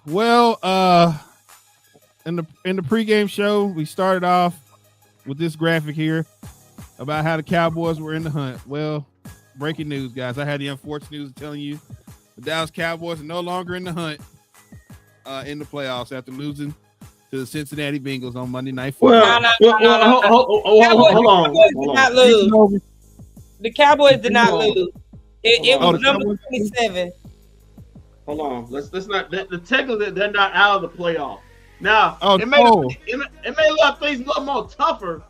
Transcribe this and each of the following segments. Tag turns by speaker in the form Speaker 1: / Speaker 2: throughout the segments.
Speaker 1: Well, in the pregame show, we started off with this graphic here about how the Cowboys were in the hunt. Well, breaking news, guys. I had the unfortunate news of telling you the Dallas Cowboys are no longer in the hunt in the playoffs after losing to the Cincinnati Bengals on Monday Night Football.
Speaker 2: Hold on.
Speaker 3: The Cowboys did not lose. It was number 27.
Speaker 2: Hold on. Let's not. The technically they're not out of the playoff. Now it may let things a little more tougher.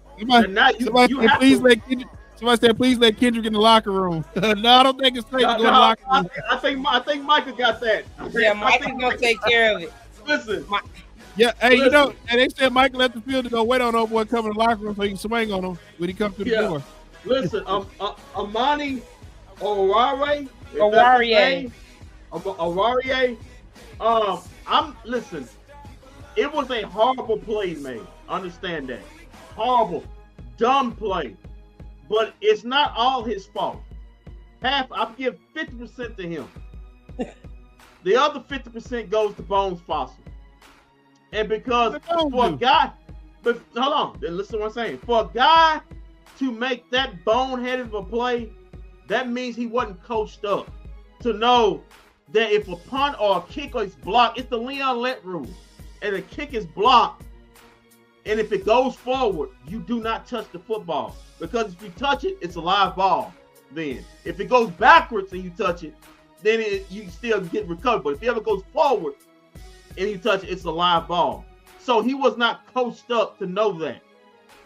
Speaker 1: Somebody said, please let Kendrick in the locker room. No, I don't think it's safe to go in the locker room.
Speaker 2: I think Micah got that.
Speaker 3: Yeah, Micah's gonna take care of it.
Speaker 2: Listen.
Speaker 1: Yeah, hey, you know, and they said Michael left the field to go wait on old boy coming to the locker room so he can swing on him when he comes through the door.
Speaker 2: Listen, Amani Oruwariye. Listen. It was a horrible play, man. Understand that. Horrible, dumb play. But it's not all his fault. I give 50% to him. The other 50% goes to Bones Fossil. And because for a guy, but hold on, listen to what I'm saying. For a guy to make that boneheaded of a play, that means he wasn't coached up to know that if a punt or a kick is blocked, it's the Leon Lett rule. And a kick is blocked, and if it goes forward, you do not touch the football. Because if you touch it, it's a live ball. Then, if it goes backwards and you touch it, then you still get recovered. But if it ever goes forward and you touch it, it's a live ball. So he was not coached up to know that.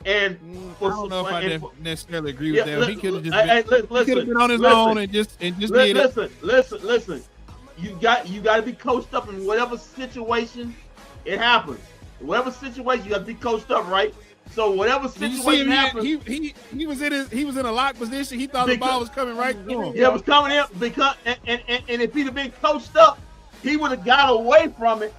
Speaker 2: And
Speaker 1: I don't know if I necessarily agree with that. He could have just been on his own and just did it.
Speaker 2: Listen. You got to be coached up in whatever situation it happens. In whatever situation, you got to be coached up, right? So whatever situation happens,
Speaker 1: he was in a locked position. He thought the ball was coming right to him.
Speaker 2: Yeah, it was coming in because and if he'd have been coached up, he would have got away from it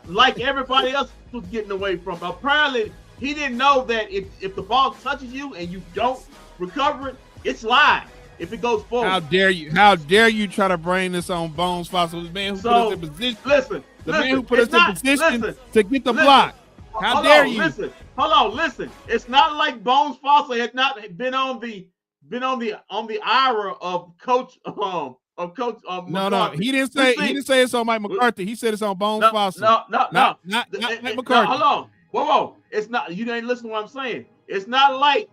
Speaker 2: like everybody else was getting away from it. Apparently, he didn't know that if the ball touches you and you don't recover it, it's live. If it goes forward.
Speaker 1: How dare you try to bring this on Bones Fossil, the man who put us in position. The man who put us in position to get the block. How dare you?
Speaker 2: Listen. It's not like Bones Fossil had not been on the ira of Coach
Speaker 1: No. He didn't say it's on Mike McCarthy. He said it's on Bones Fossil.
Speaker 2: No.
Speaker 1: Not Mike McCarthy.
Speaker 2: Hold on. Whoa. It's not. You didn't listen to what I'm saying. It's not like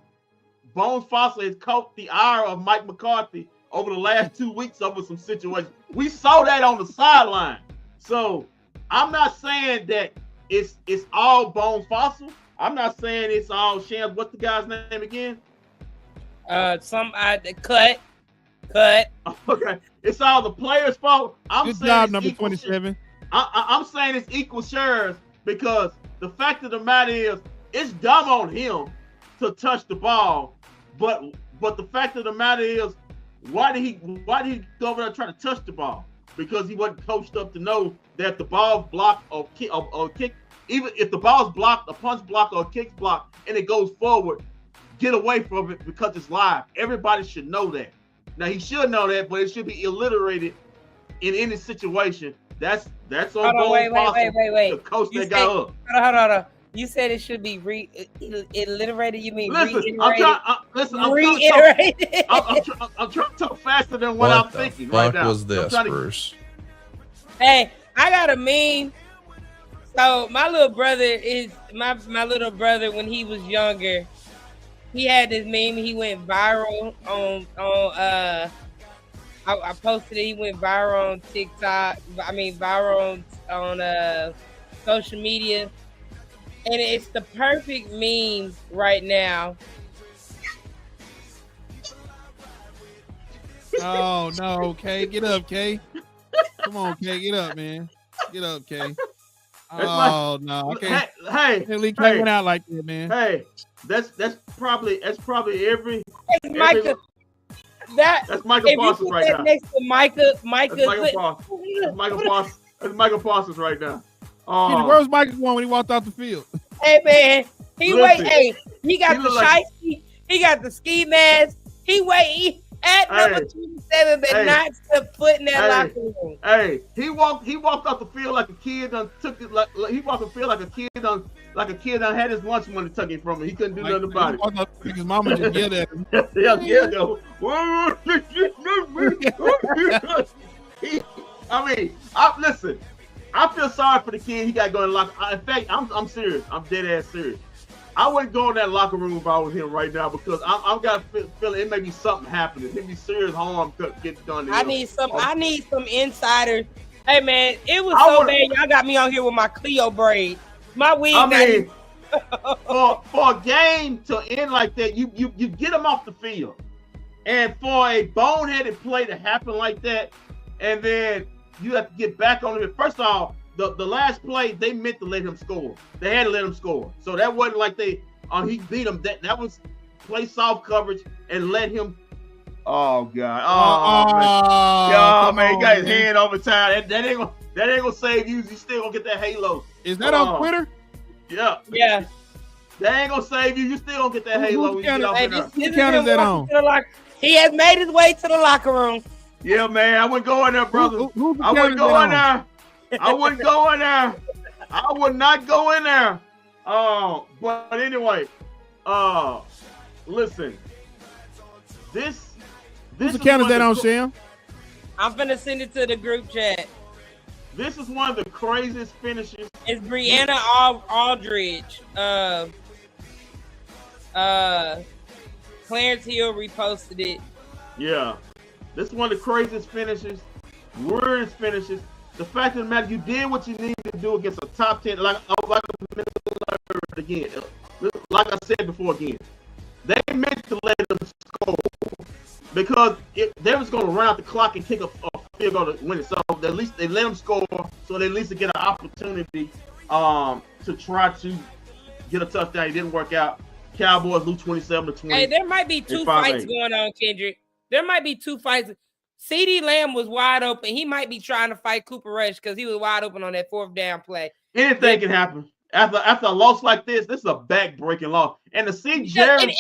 Speaker 2: Bones Fossil has caught the ire of Mike McCarthy over the last 2 weeks over some situations. We saw that on the sideline. So I'm not saying that it's all Bones Fossil. I'm not saying it's all Shams. What's the guy's name again?
Speaker 3: Cut.
Speaker 2: Okay, it's all the players' fault.
Speaker 1: Good job, number 27.
Speaker 2: I'm saying it's equal shares because the fact of the matter is, it's dumb on him to touch the ball, but the fact of the matter is, why did he go over there trying to touch the ball? Because he wasn't coached up to know that the ball blocked or kick, even if the ball's blocked, a punch block or a kick block, and it goes forward, get away from it because it's live. Everybody should know that. Now he should know that, but it should be alliterated in any situation. That's on
Speaker 3: wait.
Speaker 2: the coach that got up.
Speaker 3: Hold on. You said it should be alliterated. You mean reiterated?
Speaker 2: I'm trying to talk faster than what I'm thinking right now.
Speaker 4: What was this, Bruce?
Speaker 3: Hey, I got a meme. So my little brother is my little brother when he was younger. He had this meme. He went viral on I posted it. He went viral on TikTok. Viral on social media, and it's the perfect meme right now.
Speaker 1: Oh no, Kay, get up, Kay. Come on, Kay, get up, man. Get up, Kay. Oh no, okay.
Speaker 2: Hey,
Speaker 1: went out like that, man.
Speaker 2: Hey, that's probably every.
Speaker 3: That's Micah.
Speaker 2: That's Michael Parsons right now.
Speaker 3: Next to Micah.
Speaker 2: That's Michael Parsons. That's Michael Parsons right now.
Speaker 1: Where was Michael going when he walked off the field?
Speaker 3: Hey man, he got the shiesty. He got the ski mask. He At number 27, but not step foot in that locker room.
Speaker 2: Hey, he walked off the field like a kid done took it. Like he walked the field like a kid done had his lunch money taken from him. He couldn't do nothing about it.
Speaker 1: His mama just yelled at him.
Speaker 2: Listen. I feel sorry for the kid. He got going to locker. In fact, I'm serious. I'm dead ass serious. I wouldn't go in that locker room if I was him right now because I've got a feeling it may be something happening. It may be serious harm getting done to him.
Speaker 3: I need some insiders. Hey man, it was so bad. Y'all got me on here with my Cleo braid. My wig.
Speaker 2: For a game to end like that, you get him off the field, and for a boneheaded play to happen like that, and then you have to get back on him. First off, the last play, they meant to let him score. They had to let him score. So that wasn't like he beat him. That was play soft coverage and let him. Oh God. Man, he got his hand over time. That ain't gonna save you. You still gonna get that halo.
Speaker 1: Is that on Twitter?
Speaker 2: Yeah.
Speaker 3: Yeah.
Speaker 2: That ain't gonna save you. You still gonna get that halo.
Speaker 1: Who count is that on?
Speaker 3: He has made his way to the locker room.
Speaker 2: Yeah, man. I wouldn't go in there, brother. I wouldn't go in there. I wouldn't go in there. I would not go in there. But anyway, listen.
Speaker 1: Whose account is that on, Sam?
Speaker 3: I'm finna send it to the group chat.
Speaker 2: This is one of the craziest finishes.
Speaker 3: It's Brianna Aldridge. Clarence Hill reposted it.
Speaker 2: Yeah. This is one of the craziest finishes, weirdest finishes. The fact of the matter, you did what you needed to do against a top 10, like I said before again. They meant to let them score because they was going to run out the clock and kick a field goal to win it. So at least they let them score, so they at least get an opportunity to try to get a touchdown. It didn't work out. Cowboys lose 27-20.
Speaker 3: Hey, there might be two fights going on, Kendrick. There might be two fights. Ceedee Lamb was wide open. He might be trying to fight Cooper Rush because he was wide open on that fourth down play.
Speaker 2: Anything can happen. After a loss like this is a back-breaking loss. And to see Jared...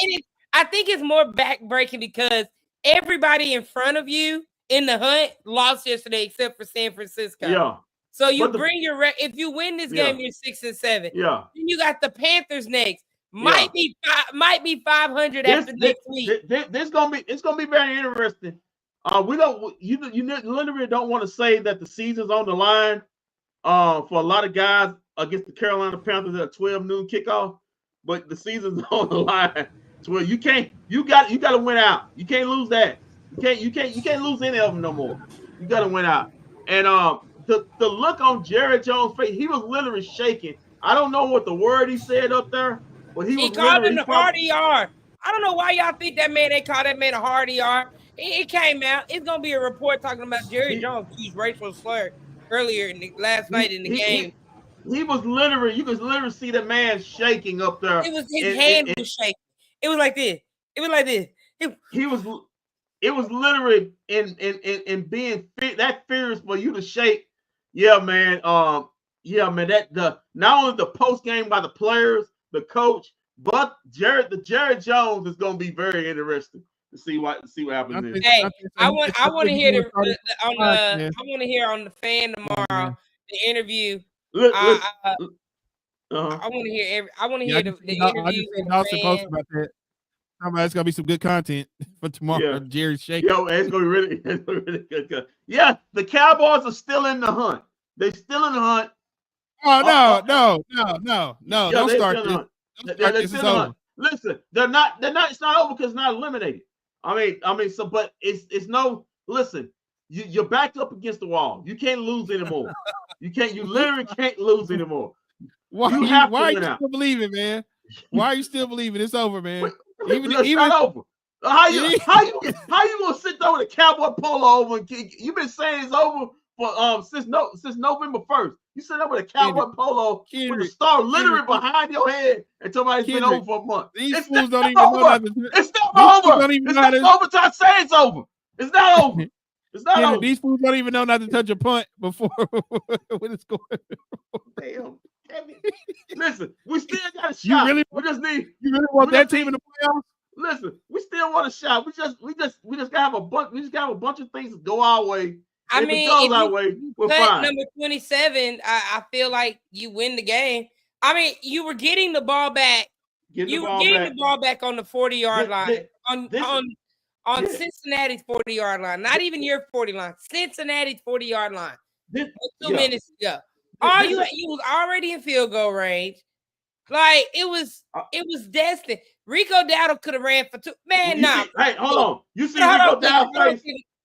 Speaker 3: I think it's more back-breaking because everybody in front of you in the hunt lost yesterday except for San Francisco.
Speaker 2: Yeah.
Speaker 3: So you bring your... If you win this game, you're 6-7.
Speaker 2: Yeah.
Speaker 3: Then you got the Panthers next. Might be 500 after next week.
Speaker 2: It's gonna be very interesting. You literally don't want to say that the season's on the line for a lot of guys against the Carolina Panthers at a 12 noon kickoff, but the season's on the line. So you got to win out. You can't lose that. You can't lose any of them no more. You got to win out. And the look on Jared Jones' face, he was literally shaking. I don't know what the word he said up there. But he
Speaker 3: called him the hard ER. I don't know why y'all think that man, they call that man a hard ER. It came out. It's going to be a report talking about Jerry Jones used racial slur earlier last night in the game.
Speaker 2: He was literally, you could literally see the man shaking up there.
Speaker 3: It was his hand was shaking. It was like this. It was like this. It
Speaker 2: was literally in being that furious for you to shake. Yeah, man. That not only the post game by the players, the coach, but Jared Jones is going to be very interesting to see what happens.
Speaker 3: Hey, I want to hear I want to hear on the fan tomorrow the interview. I want to hear the interview.
Speaker 1: About that. It's gonna be some good content for tomorrow.
Speaker 2: Yeah.
Speaker 1: Jerry's shaking.
Speaker 2: Yo, it's gonna be really good. Yeah, the Cowboys are still in the hunt. They're still in the hunt.
Speaker 1: Oh no!
Speaker 2: Yeah,
Speaker 1: don't start this. This is over.
Speaker 2: Listen, they're not. It's not over because it's not eliminated. I mean. So, but it's no. Listen, you're backed up against the wall. You can't lose anymore. You literally can't lose anymore.
Speaker 1: Why are you still believing, man? Why are you still believing? It's over, man. Even
Speaker 2: not over. How you gonna sit there with a cowboy polo over and you've been saying it's over for since November 1st. You sit there with a cowboy polo with a star literally behind your head and somebody's been over for a month.
Speaker 1: These fools don't even know nothing.
Speaker 2: It's not over. It's not over till I say it's over. It's not over. It's not over.
Speaker 1: These fools don't even know not to touch a punt before when it's going.
Speaker 2: Damn. Listen, we still got a shot. You really
Speaker 1: want that team in the playoffs?
Speaker 2: Listen, we still still want a shot. We just gotta have a bunch. We just gotta have a bunch of things go our way.
Speaker 3: I
Speaker 2: If
Speaker 3: mean,
Speaker 2: it goes
Speaker 3: if
Speaker 2: our way, we're fine.
Speaker 3: Number 27, I feel like you win the game. I mean, you were getting the ball back. You were getting the ball back on the 40-yard line. On Cincinnati's 40-yard line. Not even your 40 line. Cincinnati's 40-yard line. 2 minutes to go. You was already in field goal range. Like it was destined. Rico Dowdle could have ran for 2. Man, nah.
Speaker 2: Hey, hold on. You see Rico Dowdle face?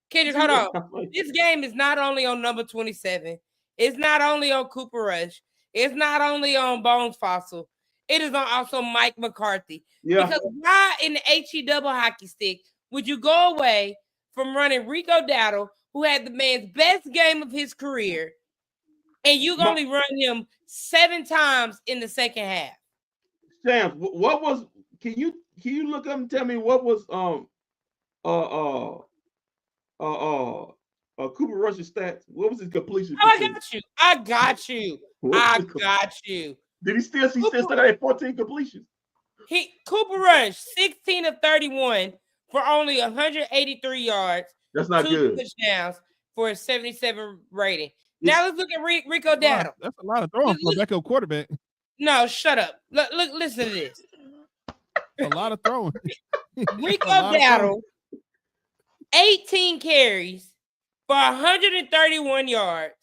Speaker 3: Kendrick, hold on. This game is not only on number 27. It's not only on Cooper Rush. It's not only on Bones Fossil. It is on also Mike McCarthy. Yeah. Because why in the HE double hockey stick would you go away from running Rico Dowdle, who had the man's best game of his career, and you only run him 7 times in the second half?
Speaker 2: Sam, what was? Can you look up and tell me what was Cooper Rush's stats? What was his completion?
Speaker 3: Oh, I got you. Did
Speaker 2: he still had 14 completions?
Speaker 3: Cooper Rush 16 of 31 for only 183 yards.
Speaker 2: That's not
Speaker 3: 2
Speaker 2: good.
Speaker 3: Touchdowns for a 77 rating. Now let's look at Rico Dowdle.
Speaker 1: That's a lot of throwing for a backup quarterback.
Speaker 3: No, shut up. Look, listen to this.
Speaker 1: A lot of throwing.
Speaker 3: Rico Dowdle, 18 carries for 131 yards.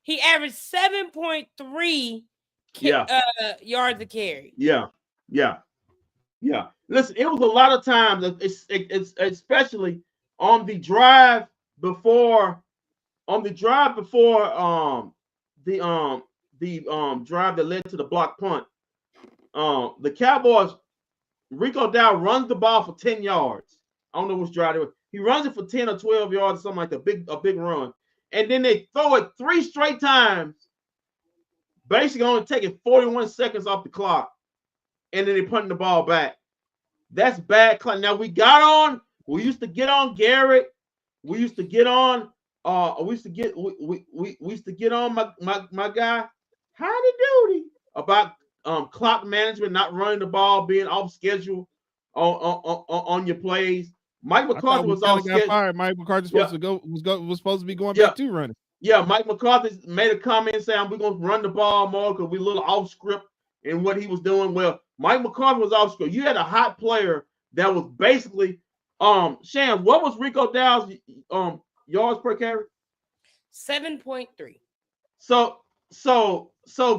Speaker 3: He averaged 7.3 yards a carry.
Speaker 2: Yeah. Listen, it was a lot of times, it's especially on the drive before the drive that led to the block punt. The Cowboys, Rico Dowdle runs the ball for 10 yards. I don't know which drive it was. He runs it for 10 or 12 yards or something like that, a big run. And then they throw it 3 straight times, basically only taking 41 seconds off the clock. And then they punting the ball back. That's bad. Now we used to get on Garrett. We used to get on we used to get on my guy Howdy Doody about clock management, not running the ball, being off schedule on your plays. Mike McCarthy was off schedule.
Speaker 1: Mike McCarthy was supposed to be going back to running.
Speaker 2: Yeah, Mike McCarthy made a comment saying we're gonna run the ball more because we're a little off script in what he was doing. Well, Mike McCarthy was off script. You had a hot player that was basically Shan, what was Rico Dowdle's yards per carry?
Speaker 3: 7.3.
Speaker 2: So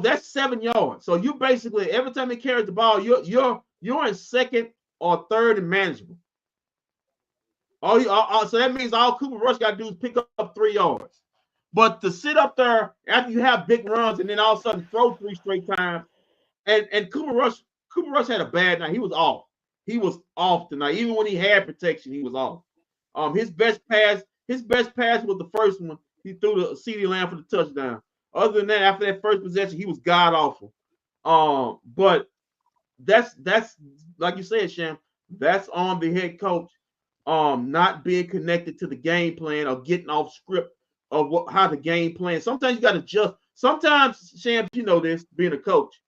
Speaker 2: that's 7 yards. So you basically every time he carries the ball, you're in second or third and manageable. So that means all Cooper Rush got to do is pick up 3 yards. But to sit up there after you have big runs and then all of a sudden throw 3 straight times, and Cooper Rush had a bad night. He was off. He was off tonight. Even when he had protection, he was off. His best pass was the first one. He threw the Ceedee Lamb for the touchdown. Other than that, after that first possession, he was god awful. But that's like you said, Sham. That's on the head coach. Not being connected to the game plan or getting off script of how the game plan. Sometimes you got to adjust. Sometimes, Sham, you know this, being a coach.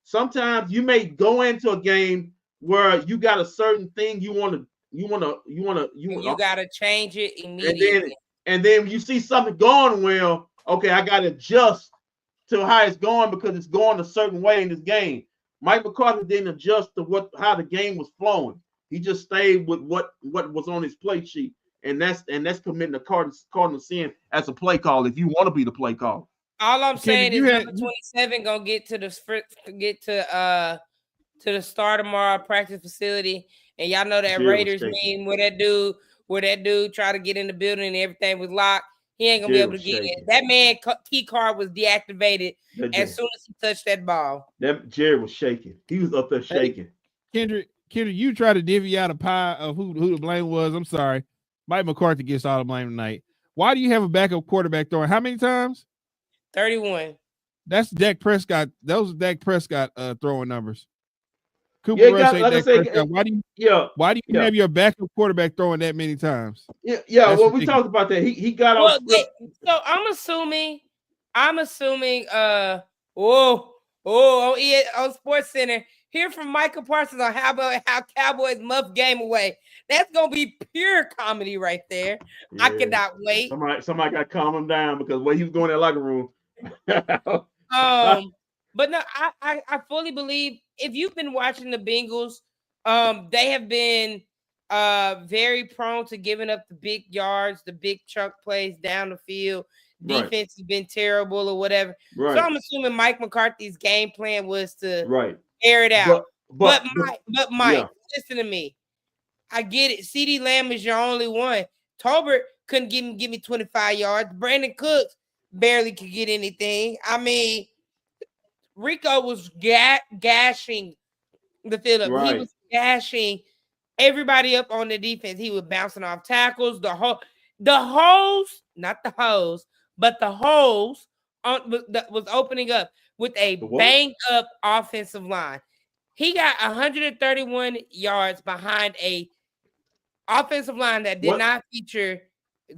Speaker 2: Sometimes you may go into a game where you got a certain thing you got
Speaker 3: to change it immediately.
Speaker 2: And then you see something going well. Okay, I got to adjust to how it's going because it's going a certain way in this game. Mike McCarthy didn't adjust to how the game was flowing. He just stayed with what was on his play sheet, and that's committing a cardinal sin as a play call. If you want to be the play call,
Speaker 3: all I'm saying is number 27 gonna get to the start tomorrow practice facility, and y'all know that Raiders game where that dude tried to get in the building and everything was locked. He ain't gonna be able to get in. That man key card was deactivated as soon as he touched that ball.
Speaker 2: That Jerry was shaking. He was up there shaking.
Speaker 1: Kendrick, you try to divvy out a pie of who the blame was. I'm sorry. Mike McCarthy gets all the blame tonight. Why do you have a backup quarterback throwing how many times?
Speaker 3: 31.
Speaker 1: That's Dak Prescott. Those are Dak Prescott throwing numbers. Cooper Rush ain't Dak Prescott. Why do you have your backup quarterback throwing that many times?
Speaker 2: Yeah. Well, we talked about that. He got off.
Speaker 3: So I'm assuming. On Sports Center, hear from Micah Parsons on how Cowboys muff game away. That's gonna be pure comedy right there.
Speaker 2: Yeah.
Speaker 3: I cannot wait.
Speaker 2: Somebody got to calm him down because when he was going in that locker room.
Speaker 3: But no, I fully believe if you've been watching the Bengals, they have been very prone to giving up the big yards, the big chunk plays down the field. Defense has been terrible or whatever. So I'm assuming Mike McCarthy's game plan was to air it out. But Mike, listen to me. I get it. Ceedee Lamb is your only one. Tolbert couldn't give me 25 yards. Brandon Cooks barely could get anything. I mean, Rico was gashing the field up. He was gashing everybody up on the defense. He was bouncing off tackles. The holes, not the hose, but the holes that was opening up with a banged up offensive line. He got 131 yards behind a offensive line that did not feature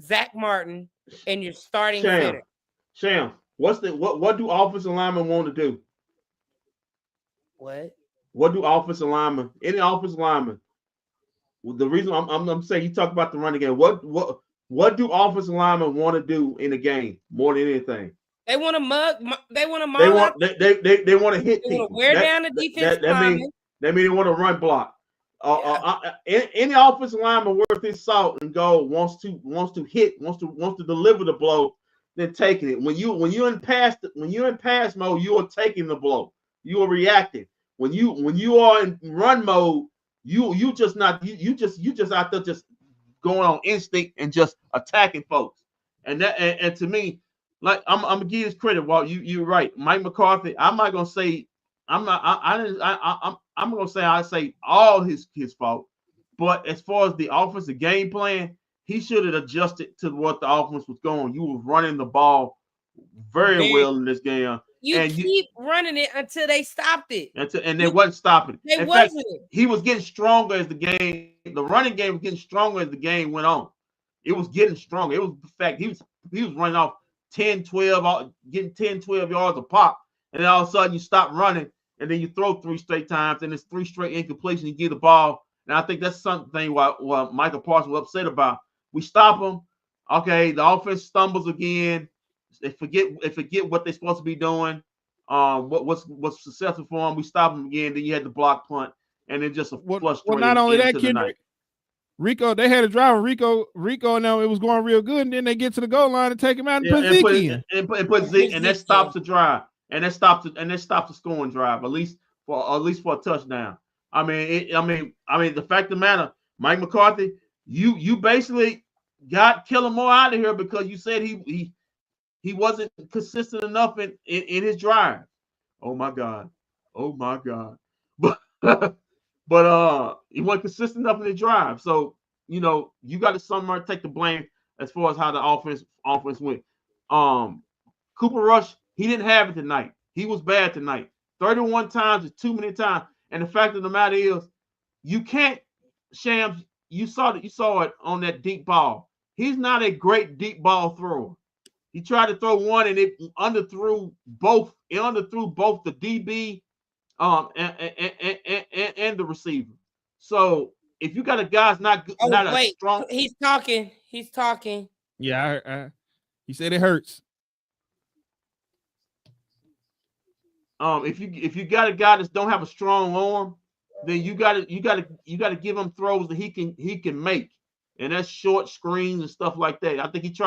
Speaker 3: Zach Martin and your starting center.
Speaker 2: Sham, what do offensive linemen want to do? What do offensive linemen, any offensive lineman? The reason I'm saying you talk about the running game. What do offensive linemen want to do in the game more than anything?
Speaker 3: They want to mug. They want to
Speaker 2: mug. They want to hit people.
Speaker 3: Want to wear down the defense.
Speaker 2: That means they want to run block. Any offensive lineman worth his salt and gold wants to deliver the blow, then taking it. When you're in pass mode, you are taking the blow. You are reacting. When you are in run mode, you just out there just going on instinct and just attacking folks. And to me, like I'm gonna give you this credit, Walt. You're right. Mike McCarthy. I'm not gonna say I'm gonna say I say all his fault. But as far as the offensive game plan, he should have adjusted to what the offense was going. You were running the ball very well in this game.
Speaker 3: You keep running it until they stopped it.
Speaker 2: And they wasn't stopping it.
Speaker 3: In fact,
Speaker 2: he was getting stronger as the running game was getting stronger as the game went on. It was getting stronger. It was the fact he was running off 10, 12, getting 10, 12 yards a pop. And then all of a sudden you stop running and then you throw 3 straight times and it's 3 straight incompletions. You get the ball. And I think that's something what Michael Parsons was upset about. We stop them. Okay, the offense stumbles again. They forget what they're supposed to be doing. What's successful for them. We stop them again. Then you had the block punt, and then just a flush.
Speaker 1: Well, not only that, Kendrick, Rico, they had a drive. Rico, and them, it was going real good, and then they get to the goal line and take him out and put Zeke in.
Speaker 2: And put Zeke, and that stops the drive, and that stops the scoring drive, at least for a touchdown. I mean, the fact of the matter, Mike McCarthy, you basically got Kellen Moore out of here because you said he wasn't consistent enough in his drive. Oh my God. But he wasn't consistent enough in his drive. So, you got to somewhere take the blame as far as how the offense went. Cooper Rush, he didn't have it tonight. He was bad tonight. 31 times is too many times. And the fact of the matter is, you can't, Shams, you saw it on that deep ball. He's not a great deep ball thrower. He tried to throw one and it underthrew both. It underthrew both the DB and the receiver. So if you got a guy's not strong.
Speaker 3: He's talking.
Speaker 1: Yeah, he said it hurts.
Speaker 2: If you got a guy that don't have a strong arm, then you gotta give him throws that he can make, and that's short screens and stuff like that. I think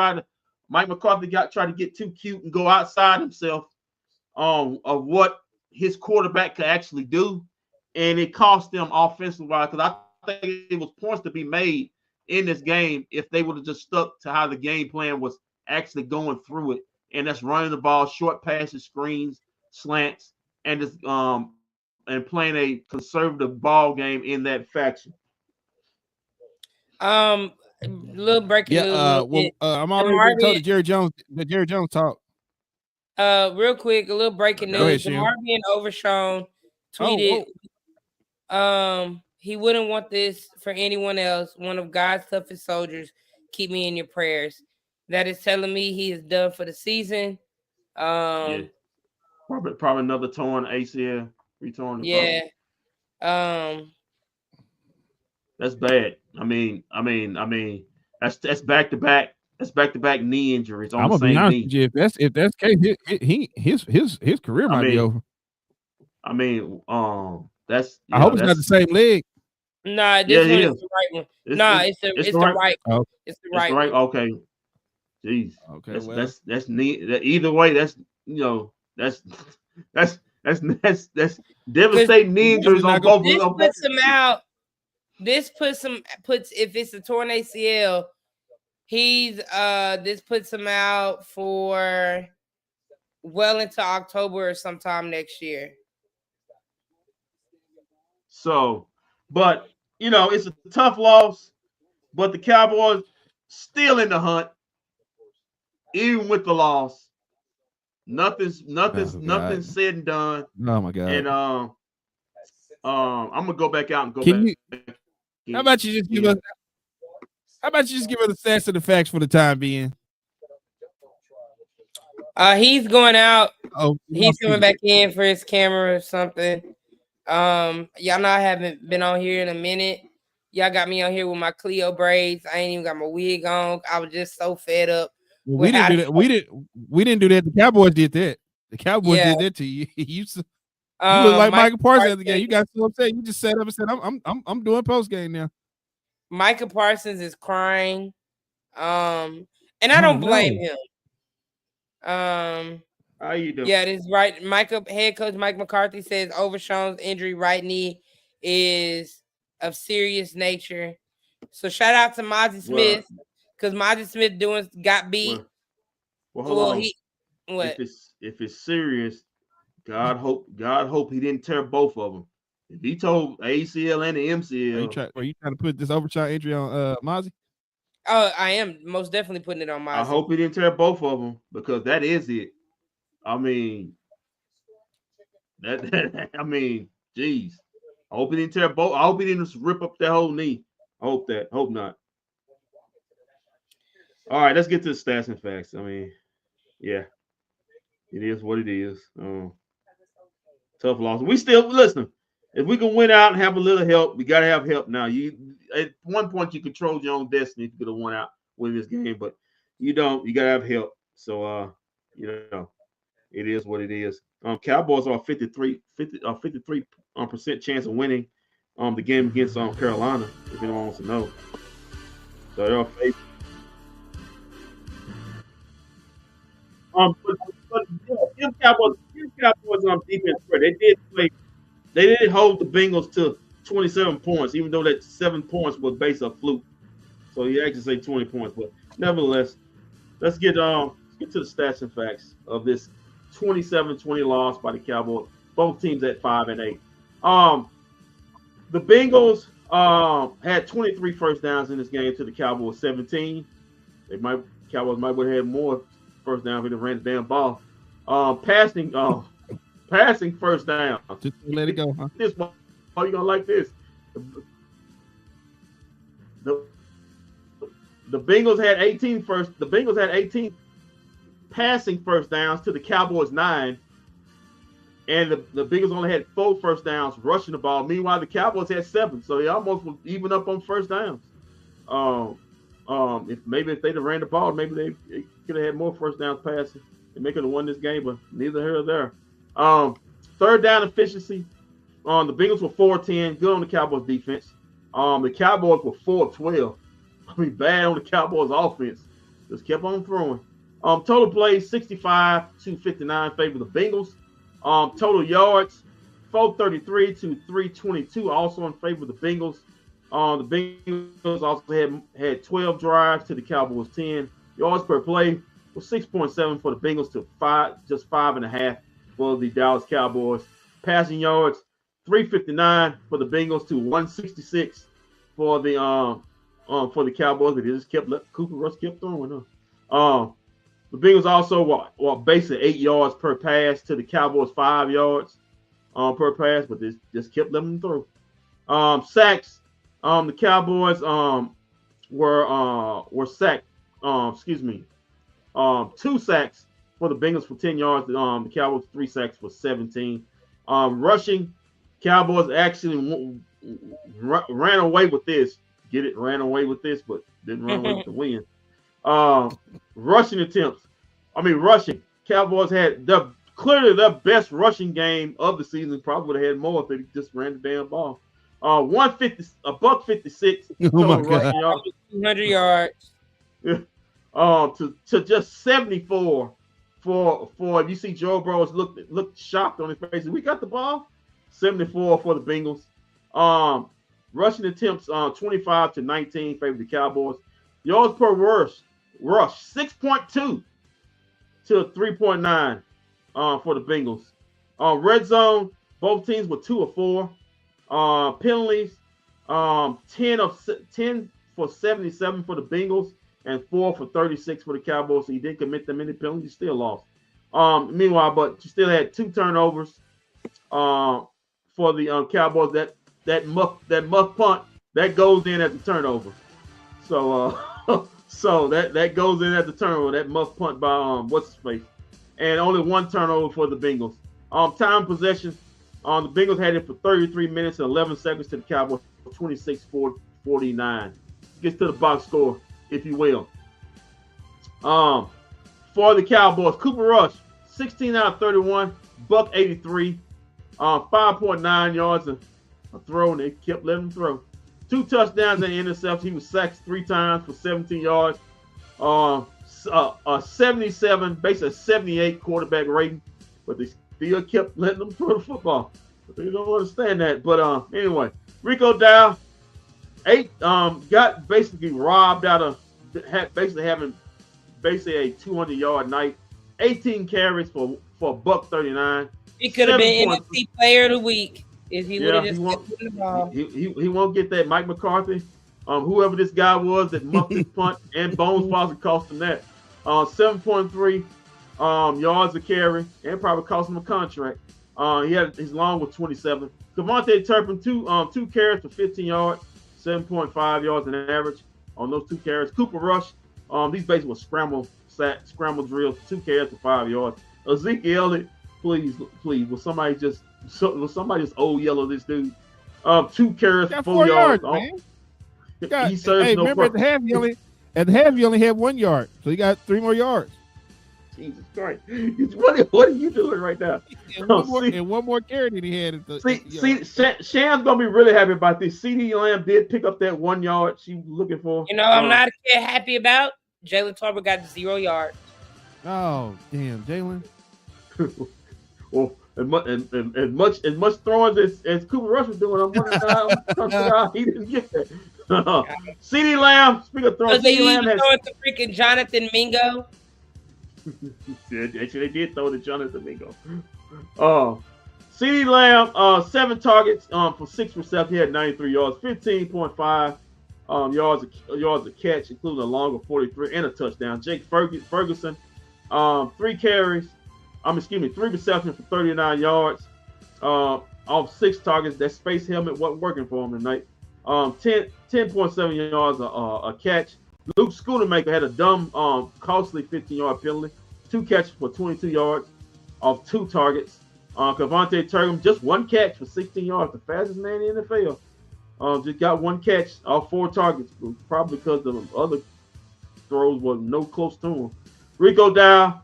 Speaker 2: Mike McCarthy tried to get too cute and go outside himself of what his quarterback could actually do, and it cost them offensively because I think it was points to be made in this game if they would have just stuck to how the game plan was actually going through it, and that's running the ball, short passes, screens, slants, and just and playing a conservative ball game in that faction.
Speaker 3: Little breaking news.
Speaker 1: I'm already told that Jerry Jones talk.
Speaker 3: Real quick, a little breaking news. Jamar being Overshown tweeted, he wouldn't want this for anyone else. One of God's toughest soldiers. Keep me in your prayers. That is telling me he is done for the season.
Speaker 2: Probably another torn ACL, retorn.
Speaker 3: Yeah.
Speaker 2: That's bad. I mean, that's back to back. That's back to back knee injuries on
Speaker 1: I'm
Speaker 2: the
Speaker 1: gonna be
Speaker 2: same
Speaker 1: honest
Speaker 2: knee.
Speaker 1: with you. If that's the case, his career
Speaker 2: I
Speaker 1: might be
Speaker 2: mean,
Speaker 1: over.
Speaker 2: that's
Speaker 1: I hope it's not the same leg.
Speaker 3: Nah,
Speaker 2: yeah,
Speaker 3: this
Speaker 2: it
Speaker 3: one is
Speaker 2: is.
Speaker 3: the right one.
Speaker 2: It's
Speaker 3: Nah,
Speaker 2: it's,
Speaker 3: it's the
Speaker 2: it's
Speaker 3: it's
Speaker 2: the
Speaker 3: the
Speaker 2: right.
Speaker 3: right one.
Speaker 1: Oh,
Speaker 3: It's the
Speaker 2: It's the
Speaker 3: right
Speaker 2: right.
Speaker 3: one.
Speaker 2: Okay. Jeez.
Speaker 1: okay. Well,
Speaker 2: That's knee. Either way, that's that's that's
Speaker 3: Because
Speaker 2: devastating knee
Speaker 1: definitely
Speaker 2: injuries
Speaker 1: not
Speaker 2: on
Speaker 1: gonna.
Speaker 2: both.
Speaker 3: this
Speaker 2: On both.
Speaker 3: puts him out. This puts if it's a torn ACL, this puts him out for well into October or sometime next year.
Speaker 2: So, but it's a tough loss. But the Cowboys still in the hunt, even with the loss. Nothing's
Speaker 1: Oh God.
Speaker 2: said and done.
Speaker 1: Oh my God.
Speaker 2: And I'm gonna go back out and go
Speaker 1: Can
Speaker 2: back
Speaker 1: you? How
Speaker 2: in.
Speaker 1: about you just give us? How about you just give us the stats and the facts for the time being?
Speaker 3: He's going out.
Speaker 1: Oh,
Speaker 3: He's coming back in for his camera or something. Y'all know I haven't been on here in a minute. Y'all got me on here with my Cleo braids. I ain't even got my wig on. I was just so fed up.
Speaker 1: We didn't do that. We didn't do that. The Cowboys did that. The Cowboys did that to you. You look like Micah Parsons at the game. You got so upset. You just sat up and said, "I'm doing post game now."
Speaker 3: Micah Parsons is crying. And I don't blame him.
Speaker 2: How you doing?
Speaker 3: Yeah, this right. Head coach Mike McCarthy says Overshown's injury right knee is of serious nature. So shout out to Mozzie Smith because Mozzie Smith got beat.
Speaker 2: Well, hold on.
Speaker 3: What?
Speaker 2: If it's serious, God hope he didn't tear both of them. If he told ACL and the MCL,
Speaker 1: are you trying to put this Overshown injury on Mozzie?
Speaker 3: Oh, I am most definitely putting it on Mozzie.
Speaker 2: I hope he didn't tear both of them because that is it. I mean, geez. I hope he didn't tear both. I hope he didn't rip up that whole knee. I hope not. All right, let's get to the stats and facts. I mean, yeah, it is what it is. Tough loss. We still listen. If we can win out and have a little help, we gotta have help now. You at one point you controlled your own destiny if you could have won out win this game, but you don't. You gotta have help. So it is what it is. Cowboys are 53% chance of winning the game against Carolina, if anyone wants to know. So they're favorite. But give Cowboys on defense credit. They did hold the Bengals to 27 points, even though that 7 points was based on fluke. So you actually say 20 points, but nevertheless, let's get to the stats and facts of this 27-20 loss by the Cowboys. Both teams at 5-8. The Bengals had 23 first downs in this game to the Cowboys 17. Cowboys might have had more first down if they ran the damn ball. Passing first down.
Speaker 1: Just let it go, huh?
Speaker 2: This one, are you gonna like this? The Bengals had 18 first. The Bengals had 18 passing first downs to the Cowboys 9, and the Bengals only had 4 first downs rushing the ball. Meanwhile, the Cowboys had 7, so they almost was even up on first downs. If they'd have ran the ball, maybe they could have had more first downs passing and they could have won this game, but neither here or there. Third down efficiency. The Bengals were 4-10, good on the Cowboys defense. The Cowboys were 4-12. I mean, bad on the Cowboys offense. Just kept on throwing. Total plays 65-59 favor the Bengals. Total yards 433 to 322 also in favor of the Bengals. The Bengals also had 12 drives to the Cowboys 10. Yards per play was 6.7 for the Bengals to 5.5 for the Dallas Cowboys. Passing yards 359 for the Bengals to 166 for the Cowboys, but they just Cooper Rush kept throwing. The Bengals also were basically 8 yards per pass to the Cowboys 5 yards per pass, but they just kept letting them throw. Sacks. The Cowboys were sacked. 2 sacks for the Bengals for 10 yards. The Cowboys 3 sacks for 17. Rushing Cowboys actually ran away with this. Get it? Ran away with this, but didn't run away with the win. Rushing attempts. Rushing. Cowboys had clearly their best rushing game of the season. Probably would have had more if they just ran the damn ball. $156 total rushing yards.
Speaker 3: 200 yards.
Speaker 2: To just 74 for if you see Joe Burrow looked shocked on his face. We got the ball. 74 for the Bengals. Rushing attempts 25-19 favor the Cowboys. Yards per rush 6.2 to 3.9 for the Bengals. Red zone, both teams were 2 of 4. Penalties 10 for 77 for the Bengals and 4 for 36 for the Cowboys. So you didn't commit them any penalties, you still lost. Meanwhile, but you still had 2 turnovers for the Cowboys. That muff punt that goes in at the turnover. So so that goes in at the turnover. That muff punt by what's his face, and only 1 turnover for the Bengals. Time possession, the Bengals had it for 33 minutes and 11 seconds to the Cowboys 26-49. Gets to the box score, if you will. For the Cowboys, Cooper Rush, 16 out of 31, $183, 5.9 yards a throw, and they kept letting him throw. 2 touchdowns and interceptions. He was sacked 3 times for 17 yards. 77, basically 78 quarterback rating, but they still kept letting him throw the football. But they don't understand that. But anyway, Rico Dow, 8 got basically robbed out of having a 200-yard night. 18 carries for $139.
Speaker 3: He could have been NFC Player of the Week if he would have just kept the ball.
Speaker 2: He won't get that. Mike McCarthy, whoever this guy was that muffed his punt, and Bones Foster cost him that. 7.3 yards a carry, and probably cost him a contract. He had his long was 27. Devontae Turpin, 2 carries for 15 yards, 7.5 yards an average on those 2 carries. Cooper Rush, these basically were scramble drills, 2 carries for 5 yards. Ezekiel Elliott, please, will somebody just old yellow this dude? 2 carries for 4 yards.
Speaker 1: Man.
Speaker 2: He serves no
Speaker 1: remember
Speaker 2: purpose.
Speaker 1: at the half you only had 1 yard, so you got 3 more yards.
Speaker 2: Jesus Christ! What are you doing right now?
Speaker 1: And one more carry that he had. At the,
Speaker 2: Sham's gonna be really happy about this. Ceedee Lamb did pick up that 1 yard she was looking for.
Speaker 3: I'm not happy about. Jalen Tolbert got 0 yards.
Speaker 1: Oh damn, Jalen!
Speaker 2: Well, as much throwing as Cooper Rush was doing, I'm wondering how he didn't get that. Ceedee Lamb, speaking of throwing,
Speaker 3: Ceedee Lamb has throw it to freaking Jonathan Mingo.
Speaker 2: Actually, they did throw to Jonathan Mingo. Ceedee Lamb, 7 targets for 6 receptions. He had 93 yards, 15.5 yards a catch, including a long of 43 and a touchdown. Jake Ferguson, 3 carries. 3 receptions for 39 yards. Off 6 targets. That space helmet wasn't working for him tonight. 10.7 yards a catch. Luke Schoonemaker had a dumb, costly 15-yard penalty. 2 catches for 22 yards off 2 targets. Cavante Turgum, just 1 catch for 16 yards, the fastest man in the NFL. Just got 1 catch off 4 targets, probably because the other throws were no close to him. Rico Dow,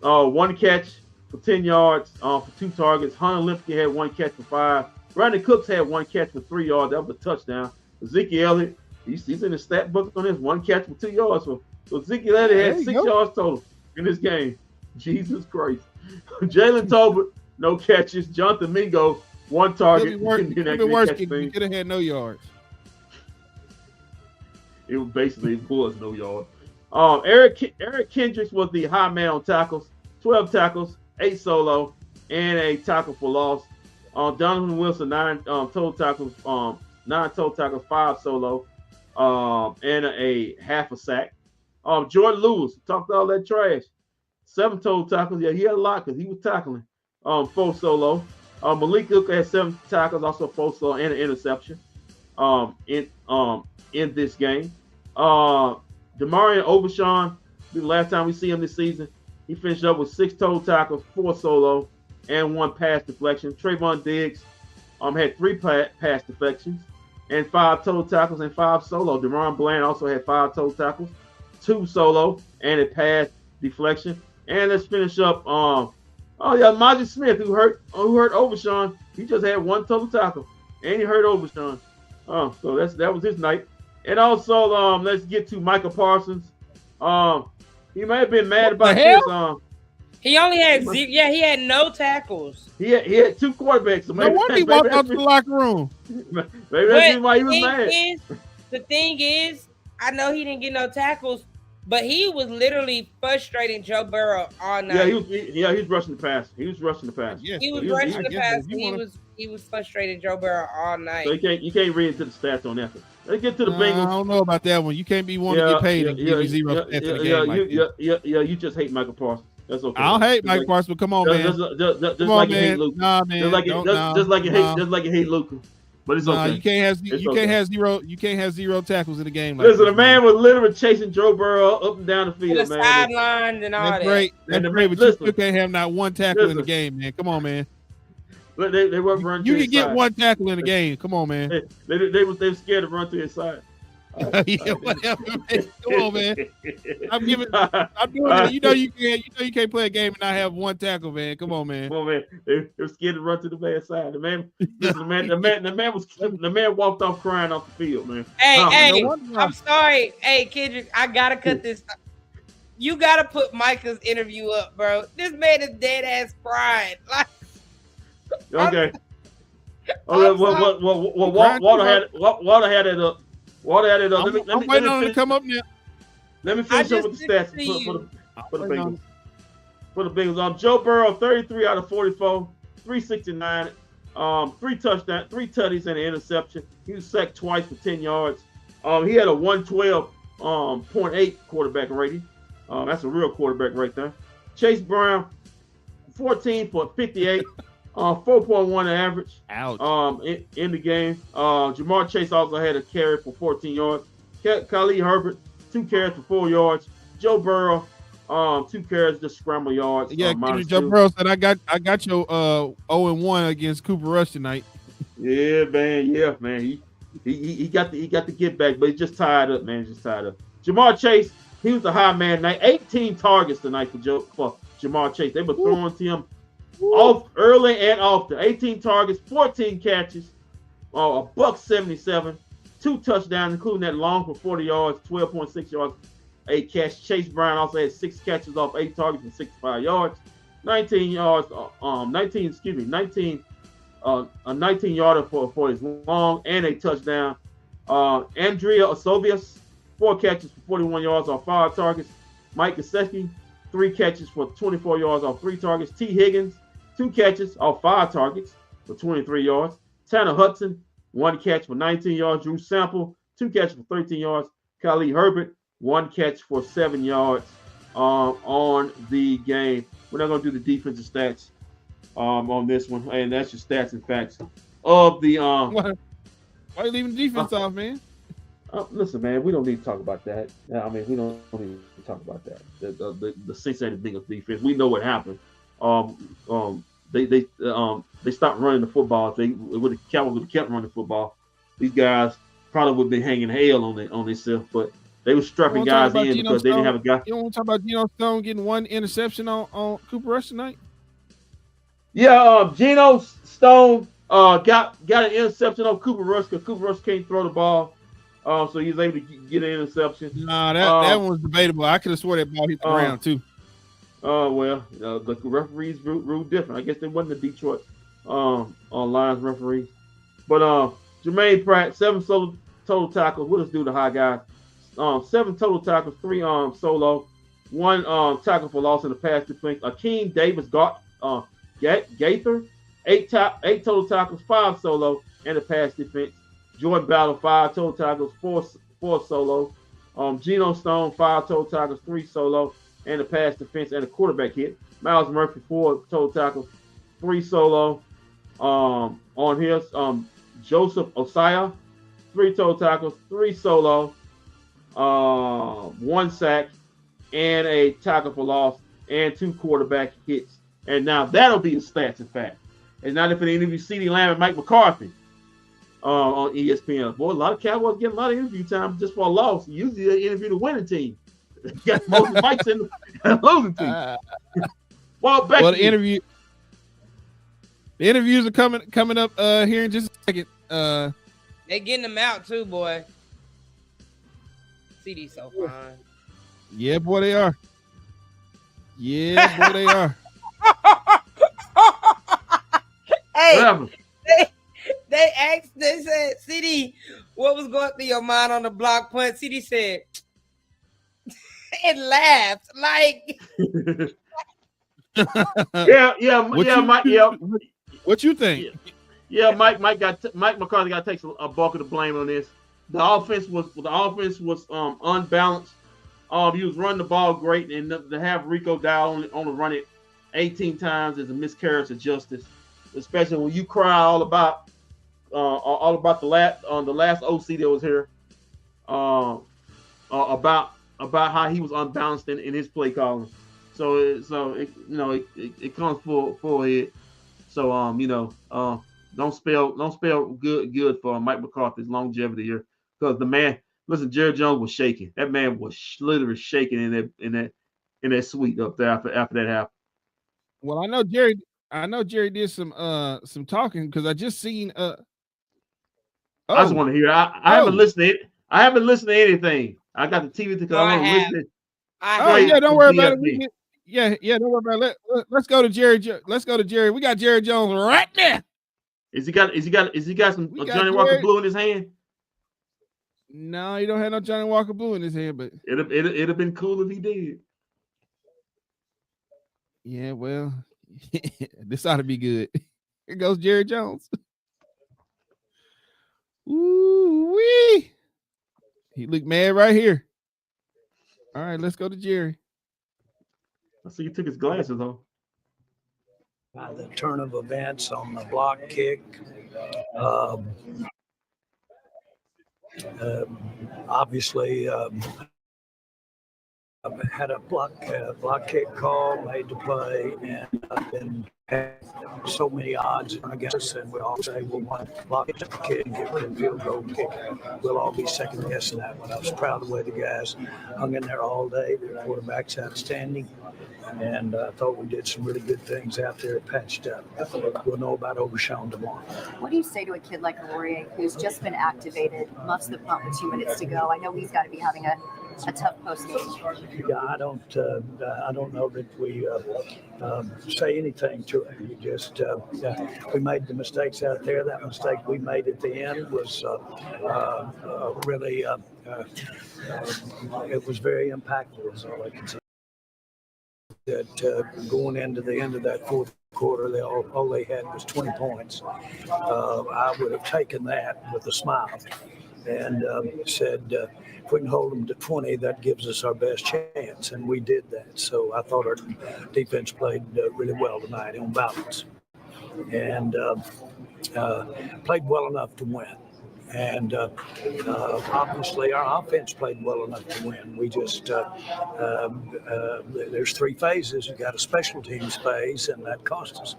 Speaker 2: 1 catch for 10 yards for 2 targets. Hunter Limpke had 1 catch for 5. Brandon Cooks had 1 catch for 3 yards. That was a touchdown. Ezekiel Elliott, he's in the stat book on this, 1 catch for 2 yards. So Ezekiel Elliott had 6 yards total in this game. Jesus Christ. Jalen Tolbert, no catches. Jonathan Mingo, 1 target.
Speaker 1: It would be worse if he could have had no yards.
Speaker 2: It was no yards. Eric Kendricks was the high man on tackles. 12 tackles, 8 solo, and a tackle for loss. Donovan Wilson, 9 total tackles, 5 solo, and a half a sack. Jordan Lewis talked all that trash. 7 total tackles. Yeah, he had a lot because he was tackling. 4 solo. Malik Hooker had 7 tackles, also 4 solo, and an interception. In this game. Demarion Overshawn, the last time we see him this season, he finished up with 6 total tackles, 4 solo, and 1 pass deflection. Trayvon Diggs, had 3 pass deflections and 5 total tackles and 5 solo. DeRon Bland also had 5 total tackles, 2 solo, and a pass deflection. And let's finish up. Maji Smith, who hurt Overshawn. He just had 1 total tackle, and he hurt Overshawn. So that was his night. And also, let's get to Micah Parsons. He may have been mad about this.
Speaker 3: He only had he had no tackles.
Speaker 2: He had 2 quarterbacks. So
Speaker 1: no wonder he walked out to the locker room.
Speaker 2: Maybe that's why he was mad.
Speaker 3: The thing is, I know he didn't get no tackles, but he was literally frustrating Joe Burrow all night.
Speaker 2: He was rushing the pass. He was rushing the pass.
Speaker 3: Yes, he was rushing the pass. He was frustrating Joe Burrow all night.
Speaker 2: So you can't read into the stats on that. Let's get to the Bengals.
Speaker 1: I don't know about that one. You can't be one to get paid and give you 0 stats in the game.
Speaker 2: You just hate Michael Parsons. That's okay.
Speaker 1: I don't hate Mike Parsons, but come on, man.
Speaker 2: Just like you hate Luka.
Speaker 1: Nah, man.
Speaker 2: Just like you hate Luka. But it's okay.
Speaker 1: You can't have 0 tackles in the game.
Speaker 2: Listen, the man was literally chasing Joe Burrow up and down the field,
Speaker 3: the sidelines and all that.
Speaker 1: That's great, but you still can't have not 1 tackle in the game, man. Come on, man.
Speaker 2: They weren't running.
Speaker 1: You can get 1 tackle in the game. Come on, man.
Speaker 2: They were scared to run to his side.
Speaker 1: Yeah, whatever, man. Come on, man. I'm doing it. You know you can't play a game and not have 1 tackle, man. Come on, man.
Speaker 2: Come on, man. They were scared to run to the man's side. The man walked off crying off the field, man.
Speaker 3: Hey, I'm sorry. Hey, Kendrick, I gotta cut this. You gotta put Micah's interview up, bro. This man is dead ass crying. Like,
Speaker 2: okay. Walter had it up.
Speaker 1: I'm waiting on him to come up now.
Speaker 2: Let me finish up with the stats for the Bengals. For the Bengals, Joe Burrow, 33 out of 44, 369, 3 touchdowns, 3 tutties, and an interception. He was sacked twice for 10 yards. He had a 112.8 quarterback rating. That's a real quarterback right there. Chase Brown, 14 for 58. 4.1 average.
Speaker 1: Ouch.
Speaker 2: In the game. Jamar Chase also had a carry for 14 yards. Khalil Herbert, 2 carries for 4 yards. Joe Burrow, 2 carries, just scramble yards.
Speaker 1: Yeah, Joe Burrow said, I got your 0-1 against Cooper Rush tonight.
Speaker 2: Yeah, man. He got the get back, but he's just tied up, man. Jamar Chase, he was the high man tonight. 18 targets tonight for Jamar Chase. They were throwing to him off early and often. 18 targets, 14 catches, $177, 2 touchdowns, including that long for 40 yards, 12.6 yards, 8 catch. Chase Brown also had 6 catches off 8 targets and 65 yards, 19 yards, 19 yarder for his long and a touchdown. Andrea Osovius, 4 catches for 41 yards off 5 targets. Mike Gesicki, 3 catches for 24 yards off 3 targets. T. Higgins, 2 catches off 5 targets for 23 yards. Tanner Hudson, 1 catch for 19 yards. Drew Sample, 2 catches for 13 yards. Khalil Herbert, 1 catch for 7 yards on the game. We're not going to do the defensive stats on this one, and that's your stats and facts of the.
Speaker 1: Why are you leaving the defense off, man?
Speaker 2: Listen, man, we don't need to talk about that. I mean, we don't need to talk about that. The Cincinnati Bengals defense, we know what happened. They stopped running the football. If the Cowboys would have kept running the football, these guys probably would have been hanging hell on themselves. But they were strapping guys in because they didn't have a guy.
Speaker 1: You don't want to talk about Geno Stone getting 1 interception on Cooper Rush tonight?
Speaker 2: Yeah, Geno Stone got an interception on Cooper Rush because Cooper Rush can't throw the ball. So he was able to get an interception.
Speaker 1: Nah, that one was debatable. I could have swore that ball hit the ground too.
Speaker 2: The referees ruled different. I guess they wasn't the Detroit Lions referees. But Jermaine Pratt, 7 total tackles. We'll just do the high guys. 7 total tackles, 3 solo, 1 tackle for loss in the pass defense. Akeem Davis Gaither, 8 total tackles, 5 solo, and a pass defense. Jordan Battle, 5 total tackles, 4 solo. Geno Stone, 5 total tackles, 3 solo, and a pass defense and a quarterback hit. Miles Murphy, 4 total tackles, 3 solo. On his Joseph Osaya, 3 total tackles, 3 solo, 1 sack, and a tackle for loss, and 2 quarterback hits. And now that'll be the stats and facts. It's not if they interview Ceedee Lamb and Mike McCarthy on ESPN. Boy, a lot of Cowboys get a lot of interview time just for a loss. Usually they interview the winning team. Got most of the mics in the losing team. Well,
Speaker 1: the interviews are coming up here in just a second.
Speaker 3: They getting them out too, boy. Ceedee so fine.
Speaker 1: Yeah, boy, they are. Yeah, boy, they are.
Speaker 3: Hey, they said, Ceedee, what was going through your mind on the block punt? Ceedee said, and laughed like.
Speaker 2: Mike.
Speaker 1: What you think?
Speaker 2: Yeah, Mike McCarthy got to take a bulk of the blame on this. The offense was unbalanced. He was running the ball great, and to have Rico Dowdle only run it 18 times is a miscarriage of justice, especially when you cry all about the last OC that was here, about how he was unbalanced in his play calling. So it comes full head. So don't spell good for Mike McCarthy's longevity here, because the man. Listen, Jerry Jones was shaking. That man was literally shaking in that suite up there after that happened.
Speaker 1: Well, I know Jerry did some talking, because I just seen
Speaker 2: I just want to hear. I haven't listened to it. I haven't listened to anything. I got the TV because I want to listen.
Speaker 1: Yeah, don't worry about it. Yeah, don't worry about it. Let's go to Jerry. Let's go to Jerry. We got Jerry Jones right there.
Speaker 2: Is he got some Johnny Walker Blue in his hand?
Speaker 1: No, he don't have no Johnny Walker Blue in his hand, but
Speaker 2: it'd have been cool if he did.
Speaker 1: Yeah, well, this ought to be good. Here goes Jerry Jones. Ooh-wee. He looked mad right here. All right, let's go to Jerry.
Speaker 2: I see he took his glasses off.
Speaker 4: The turn of events on the block kick. Obviously, I had a block kick call, made the play, and I've been had so many odds against us, and we all say we'll want to block the kid and get rid of field goal kick. We'll all be second guessing that one. I was proud of the way the guys hung in there all day. Their quarterback's outstanding. And I thought we did some really good things out there, patched up. We'll know about Overshawn tomorrow.
Speaker 5: What do you say to a kid like Laurier, who's just been activated, muffs the punt with 2 minutes to go? I know he's got to be having a tough post game.
Speaker 4: Yeah, I don't know that we say anything to him. We just we made the mistakes out there. That mistake we made at the end was really it was very impactful. Is all I can say. That going into the end of that fourth quarter, all they had was 20 points. I would have taken that with a smile and said, if we can hold them to 20, that gives us our best chance, and we did that. So I thought our defense played really well tonight on balance, and played well enough to win. And obviously our offense played well enough to win. We just there's 3 phases. You got a special teams phase, and that cost us.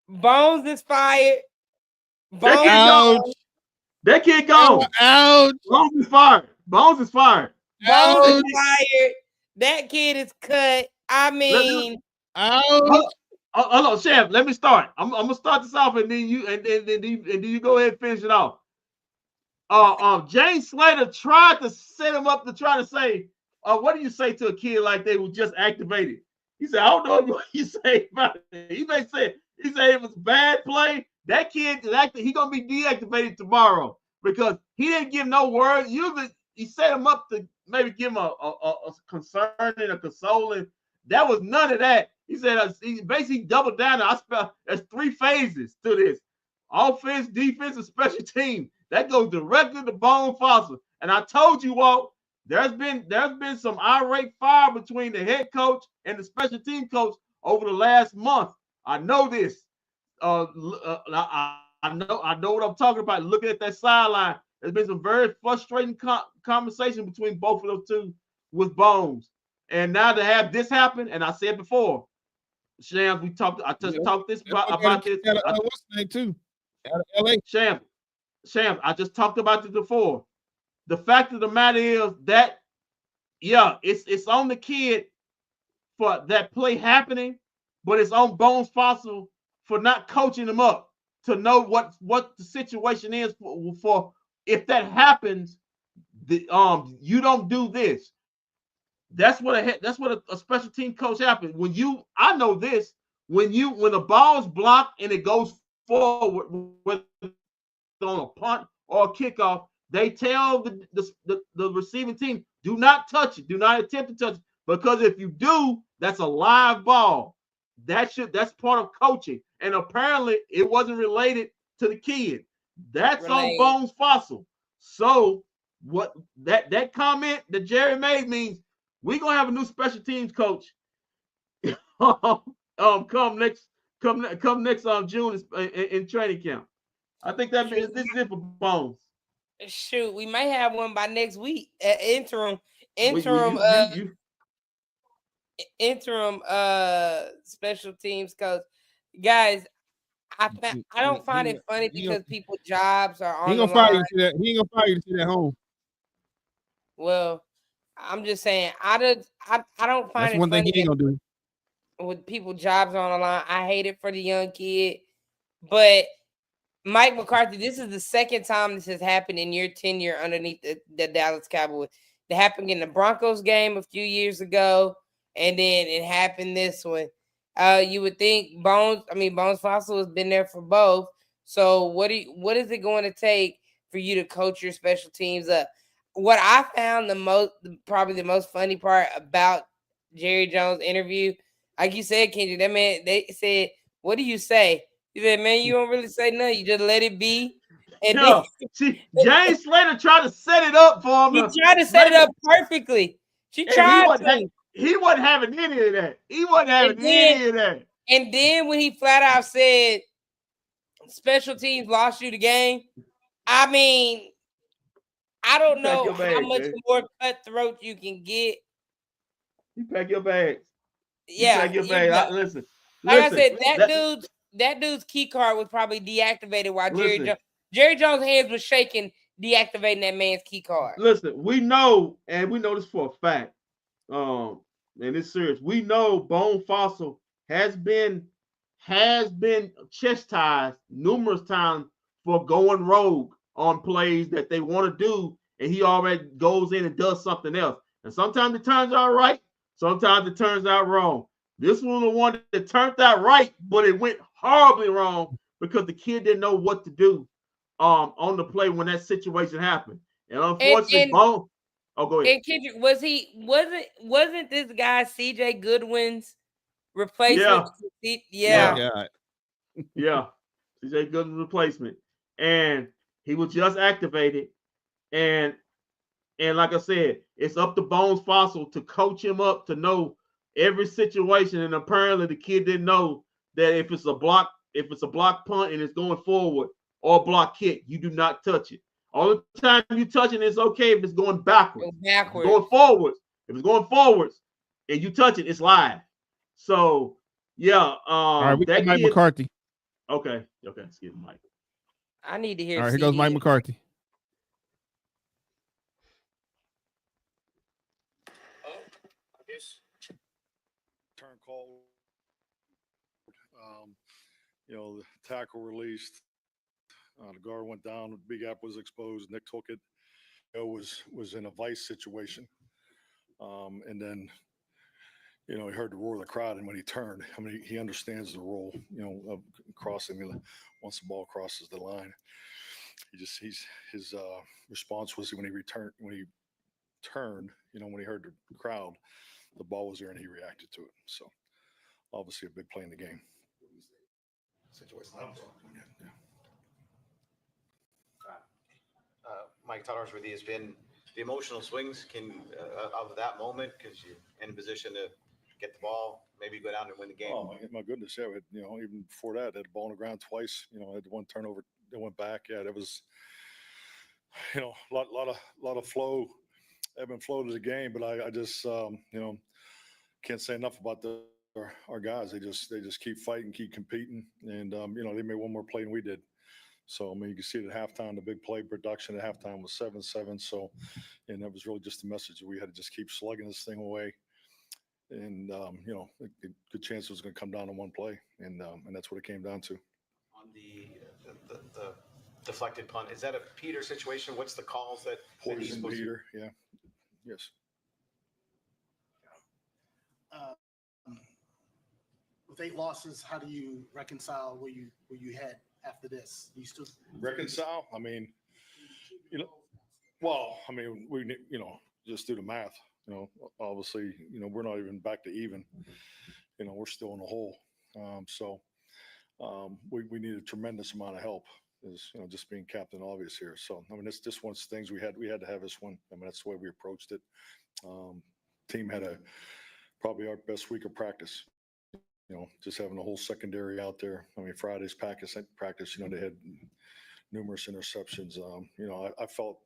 Speaker 3: Bones is fired.
Speaker 2: That kid gone.
Speaker 1: Ouch.
Speaker 2: Bones is fired. Bones is fired.
Speaker 3: That kid is cut. I mean.
Speaker 2: Hold on, Chef. Let me start. I'm gonna start this off, and then you go ahead and finish it off. James Slater tried to set him up to try to say, what do you say to a kid like they was just activated? He said, I don't know what you say about it. He said it was bad play. That kid he gonna be deactivated tomorrow because he didn't give no word. Usually he set him up to maybe give him a concern and a consoling. That was none of that. He said he basically doubled down. There's 3 phases to this: offense, defense, and special team. That goes directly to Bone Foster. And I told you all, there's been some irate fire between the head coach and the special team coach over the last month. I know this. I know what I'm talking about. Looking at that sideline, there's been some very frustrating conversation between both of those two with Bones. And now to have this happen, and I said before, Shams, I just talked this about this.
Speaker 1: What's the name too? Out of LA.
Speaker 2: Shams, I just talked about this before. The fact of the matter is that, yeah, it's on the kid for that play happening, but it's on Bones Fossil for not coaching him up to know what the situation is for if that happens. You don't do this. That's what a special team coach happens. I know this, when the ball is blocked and it goes forward, whether on a punt or a kickoff, they tell the receiving team, do not touch it, do not attempt to touch it, because if you do, that's a live ball. That's part of coaching, and apparently it wasn't related to the kid. That's on Bones Fossil. So what that comment that Jerry made means we're gonna have a new special teams coach come next June in training camp. I think that means this is it for Bones.
Speaker 3: Shoot, we may have one by next week. Interim special teams coach. Guys, I don't find it funny because people's jobs are on the line.
Speaker 1: He ain't gonna fire you to sit at home.
Speaker 3: Well, I'm just saying, I don't find it
Speaker 1: one
Speaker 3: funny
Speaker 1: thing he ain't gonna do.
Speaker 3: with people's jobs on the line. I hate it for the young kid, but Mike McCarthy, this is the second time this has happened in your tenure underneath the Dallas Cowboys. It happened in the Broncos game a few years ago, and then it happened this one. You would think Bones Fossil has been there for both. So what is it going to take for you to coach your special teams up? What I found probably the most funny part about Jerry Jones' interview, like you said, Kendrick, that man, they said, "What do you say?" He said, "Man, you don't really say nothing. You just let it be." And
Speaker 2: James Slater tried to set it up for him.
Speaker 3: He tried to set it up perfectly. He wasn't
Speaker 2: having any of that. Any of that.
Speaker 3: And then when he flat out said, "Special teams lost you the game," I mean, I don't know how much more cutthroat you can get.
Speaker 2: You pack your bags.
Speaker 3: Yeah,
Speaker 2: you pack your bags. Listen.
Speaker 3: I said, that dude's key card was probably deactivated while Jerry Jones' hands was shaking, deactivating that man's key card.
Speaker 2: Listen, we know this for a fact. And it's serious. We know Bone Fossil has been chastised numerous times for going rogue on plays that they want to do, and he already goes in and does something else. And sometimes it turns out right, sometimes it turns out wrong. This was the one that turned out right, but it went horribly wrong because the kid didn't know what to do on the play when that situation happened. And unfortunately, Bone. Oh, go ahead.
Speaker 3: And Kendrick, wasn't this guy CJ Goodwin's replacement?
Speaker 2: Yeah. CJ Goodwin's replacement. And he was just activated. And like I said, it's up to Bones Fossil to coach him up to know every situation. And apparently the kid didn't know that if it's a block punt and it's going forward or a block kick, you do not touch it. All the time you touch it, it's okay if it's going backwards. If it's going forwards and you touch it, it's live. So yeah.
Speaker 1: All right, we got Mike McCarthy.
Speaker 2: Okay. Excuse me, Mike.
Speaker 3: I need to hear.
Speaker 1: All right, here goes Mike McCarthy.
Speaker 6: I guess turn call. The tackle released. The guard went down. The big gap was exposed. Nick took it. Was in a vice situation. And then, he heard the roar of the crowd. And when he turned, he understands the role, of crossing once the ball crosses the line. His response was when he turned, when he heard the crowd, the ball was there and he reacted to it. So obviously a big play in the game.
Speaker 7: Situation. Mike, Todd Archer with ESPN. The emotional swings of that moment, because you're in a position to get the ball, maybe go down and win the game.
Speaker 6: Oh my goodness, yeah. Even before that, had the ball on the ground twice. Had one turnover, that went back. Yeah, that was, a lot of flow ebb and flow to the game, but I just can't say enough about our guys. They just keep fighting, keep competing, and they made one more play than we did. So I mean, you can see it at halftime, the big play production at halftime was 7-7. So, and that was really just a message that we had to just keep slugging this thing away. And a good chance it was going to come down to one play, and that's what it came down to.
Speaker 7: On the deflected punt, is that a Peter situation? What's the calls that he's supposed
Speaker 6: Peter? Yeah, yes.
Speaker 8: With 8 losses, how do you reconcile where you had after this? You still
Speaker 6: reconcile? I mean, we just do the math. Obviously, we're not even back to even. We're still in the hole. We need a tremendous amount of help. Is just being Captain Obvious here. So I mean, it's just one of the things we had to have this one. I mean, that's the way we approached it. Team had probably our best week of practice. Just having the whole secondary out there. I mean, Friday's practice, they had numerous interceptions. I felt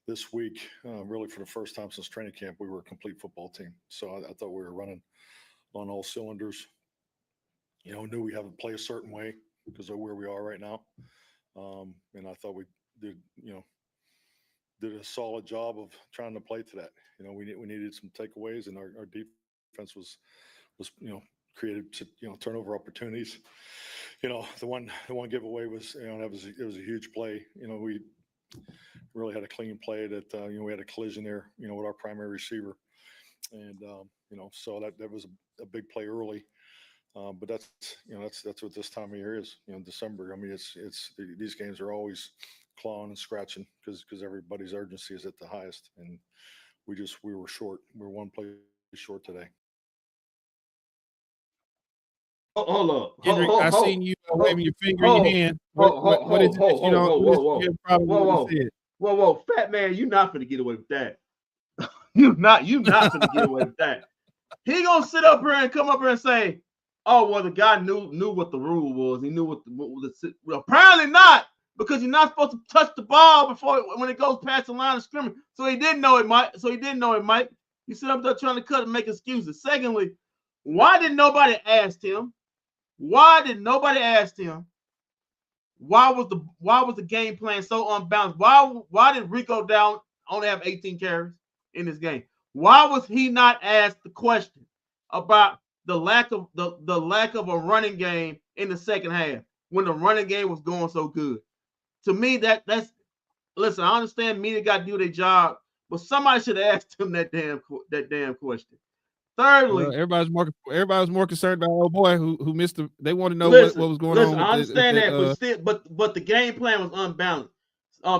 Speaker 6: this week, really for the first time since training camp, we were a complete football team. So I thought we were running on all cylinders. Knew we had to play a certain way because of where we are right now. And I thought we did a solid job of trying to play to that. We needed some takeaways, and our defense was created turnover opportunities. The one giveaway was it was a huge play. We really had a clean play that we had a collision there with our primary receiver, and so that was a big play early. But that's what this time of year is. December. I mean, it's these games are always clawing and scratching because everybody's urgency is at the highest, and we were short. We were one play short today.
Speaker 2: Hold up.
Speaker 1: Kendrick, I seen you waving your finger in your hand. What is it that you don't?
Speaker 2: Whoa, fat man, you not finna get away with that. you not finna get away with that. He gonna sit up here and come up here and say, "Oh, well, the guy knew what the rule was. He knew what the well, apparently not, because you're not supposed to touch the ball when it goes past the line of scrimmage. So he didn't know it, Mike. You sit up there trying to cut and make excuses. Secondly, why did nobody ask him? Why was the game plan so unbalanced? Why did Rico Down only have 18 carries in this game? Why was he not asked the question about the lack of a running game in the second half when the running game was going so good? To me, that's listen. I understand media got to do their job, but somebody should have asked him that damn question. Thirdly,
Speaker 1: everybody was more concerned about old boy who missed the. They want to know what was going on.
Speaker 2: I understand that, but the game plan was unbalanced.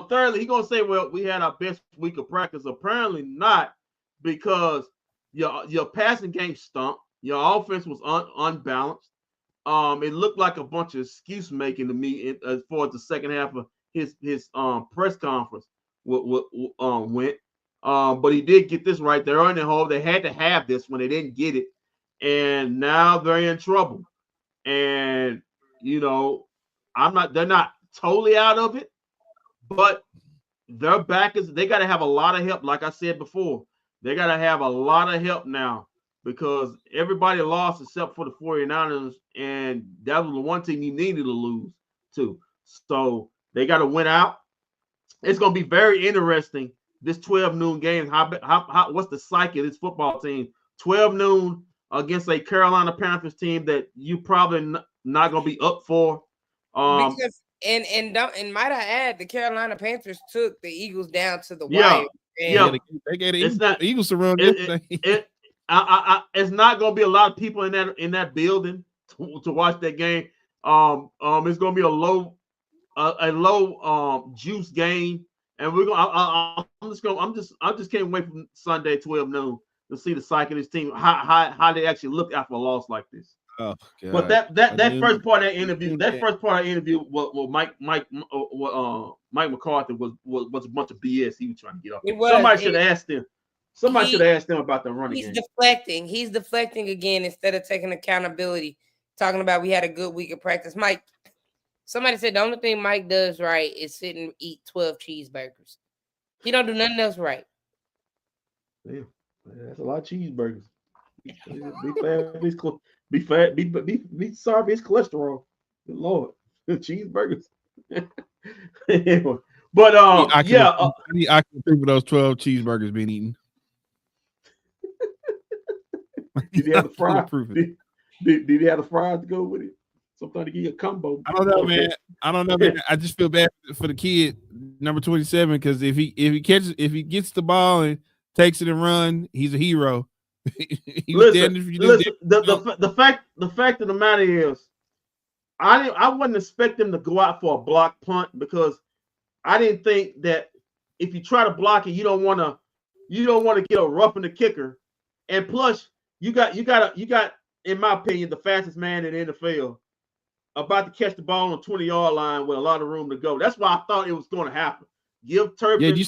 Speaker 2: Thirdly, he gonna say, "Well, we had our best week of practice." Apparently not, because your passing game stunk. Your offense was unbalanced. It looked like a bunch of excuse making to me as far as the second half of his press conference went. But he did get this right. They're in the hole. They had to have this when they didn't get it, and now they're in trouble. And they're not totally out of it, but their backers, they got to have a lot of help. Like I said before, they got to have a lot of help now, because everybody lost except for the 49ers, and that was the one team you needed to lose to. So they got to win out. It's going to be very interesting. This 12 noon game, how what's the psyche of this football team? 12 noon against a Carolina Panthers team that you probably not gonna be up for.
Speaker 3: Because and might I add, the Carolina Panthers took the Eagles down to the wire.
Speaker 1: They gave the Eagles a run.
Speaker 2: It's not gonna be a lot of people in that building to watch that game. It's gonna be a low juice game. And we're gonna. I just can't wait for Sunday 12 noon to see the psyche of this team, how they actually look after a loss like this.
Speaker 1: Oh, God.
Speaker 2: But that first part of that interview, what Mike McCarthy was a bunch of BS he was trying to get off. Somebody should have asked him. Somebody should have asked him about the running game.
Speaker 3: He's deflecting again instead of taking accountability. Talking about we had a good week of practice, Mike. Somebody said the only thing Mike does right is sit and eat 12 cheeseburgers. He don't do nothing else right.
Speaker 2: Damn, that's a lot of cheeseburgers. Be fat, be sorry for his cholesterol. Good Lord, cheeseburgers. Anyway, but yeah,
Speaker 1: I need ocular proof of those 12 cheeseburgers being eaten.
Speaker 2: did he have the fries?
Speaker 1: Proof
Speaker 2: Did he have the fries to go with it? Sometimes to get you a combo.
Speaker 1: I don't know, man. I just feel bad for the kid, number 27, because if he gets the ball and takes it and run, he's a hero.
Speaker 2: Listen, the fact of the matter is, I wouldn't expect him to go out for a block punt because I didn't think that if you try to block it, you don't want to get a roughing the kicker, and plus you got in my opinion the fastest man in the NFL about to catch the ball on the 20-yard line with a lot of room to go. That's why I thought it was going to happen. Give Turpin.
Speaker 1: Yeah, you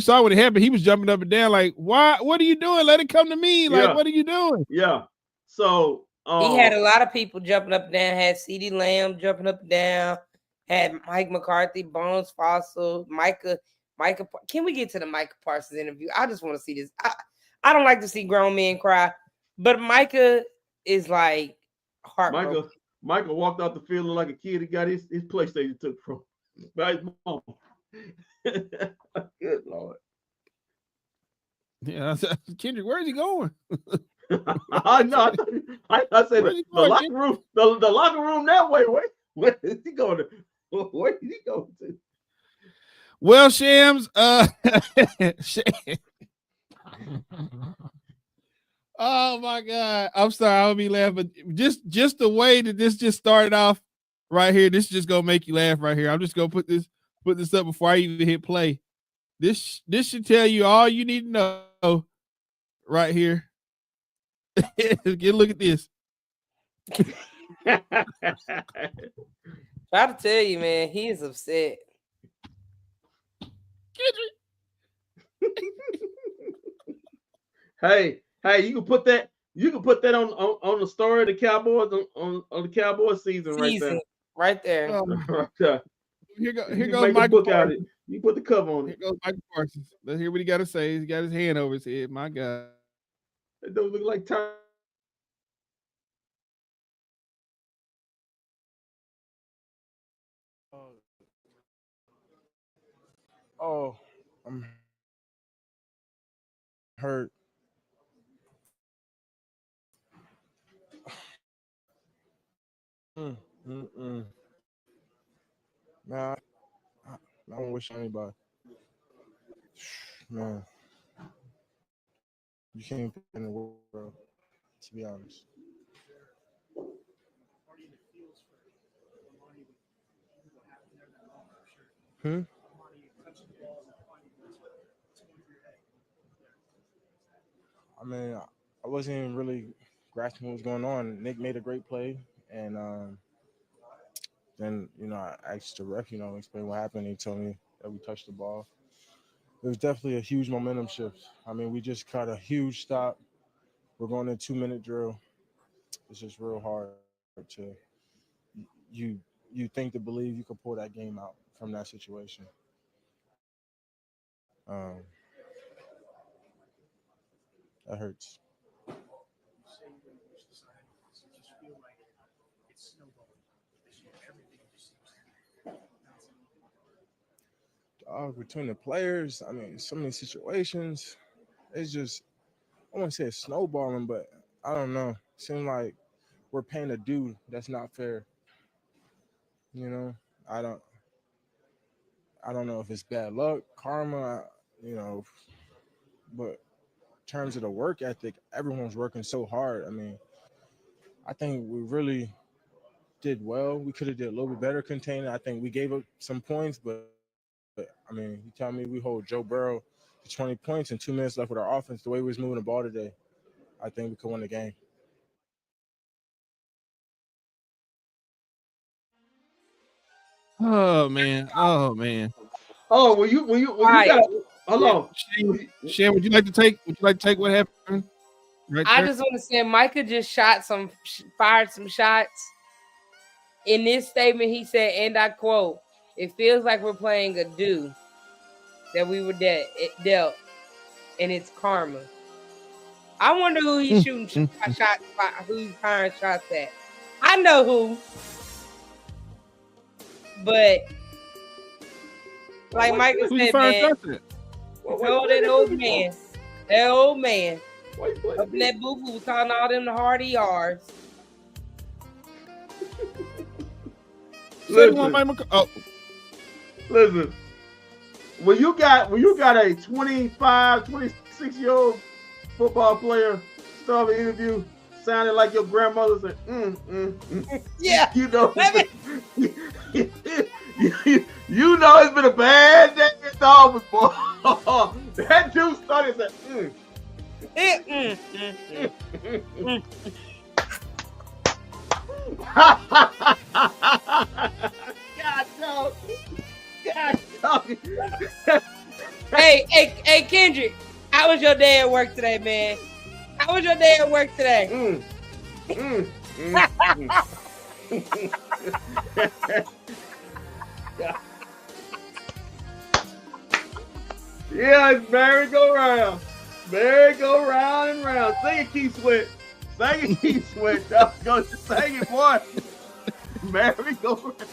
Speaker 1: saw when it happened. He was jumping up and down like, "Why? What are you doing? Let it come to me!" Like, what are you doing?
Speaker 2: Yeah. So
Speaker 3: he had a lot of people jumping up and down. Had Ceedee Lamb jumping up and down. Had Mike McCarthy, Bones Fossil, Micah. Can we get to the Micah Parsons interview? I just want to see this. I don't like to see grown men cry, but Micah is like heartbroken.
Speaker 2: Micah walked out the field like a kid who got his PlayStation took from by his mom. Good Lord.
Speaker 1: Yeah, Kendrick, where is he going?
Speaker 2: I know. I said the locker room. The locker room that way. Where is he going to? Where is he going to?
Speaker 1: Well, Shams, oh my God. I'm sorry, I'll be laughing. Just the way that this just started off right here, this is just gonna make you laugh right here. I'm just gonna put this up before I even hit play. This should tell you all you need to know right here. Get a look at this.
Speaker 3: Try to tell you, man, he is upset.
Speaker 2: Hey, you can put that on the story of the Cowboys on the Cowboys season right there.
Speaker 3: Right there.
Speaker 2: Right there.
Speaker 1: Here goes Michael Parsons.
Speaker 2: You put the cover on it.
Speaker 1: Here goes Michael Parsons. Let's hear what he got to say. He's got his hand over his head. My God.
Speaker 2: It don't look like time.
Speaker 9: Oh, I'm hurt. Man, I don't wish anybody. Man, you can't put in the world, to be honest. I mean, I wasn't even really grasping what was going on. Nick made a great play, and then I asked the ref, explain what happened. He told me that we touched the ball. It was definitely a huge momentum shift. I mean, we just cut a huge stop. We're going to a 2-minute drill. It's just real hard to you think to believe you could pull that game out from that situation. That hurts. Between the players, I mean, so many situations. It's just, I wouldn't say it's snowballing, but I don't know. It seems like we're paying a due that's not fair. I don't know if it's bad luck, karma, but in terms of the work ethic, everyone's working so hard. I mean, I think we really did well. We could have did a little bit better containing. I think we gave up some points, but I mean, you tell me we hold Joe Burrow to 20 points and 2 minutes left with our offense, the way we was moving the ball today, I think we could win the game.
Speaker 1: Oh man.
Speaker 2: Oh, when you got hold on.
Speaker 1: Shan, would you like to take what happened? Right
Speaker 3: I just want to say Micah just fired some shots. In this statement, he said, and I quote, "It feels like we're playing a due that we were dealt." and it's karma. I wonder who he's shooting shots, who he's firing shots at. I know who, but like Micah said, man, told that old man, up in that boo boo calling all them the hard ERs.
Speaker 2: Listen. When you got a 25, 26-year-old football player start an interview sounding like your grandmother said,
Speaker 3: yeah,
Speaker 2: you know, you know it's been a bad day at the office, boy. That dude started saying, God, no. God, no.
Speaker 3: Hey, Kendrick, how was your day at work today, man? How was your day at work today?
Speaker 2: Yeah, it's merry-go-round. Merry-go-round and round. Sing it, Keith Sweat. Sing it, Keith Sweat. Go sing it, boy. Merry-go-round.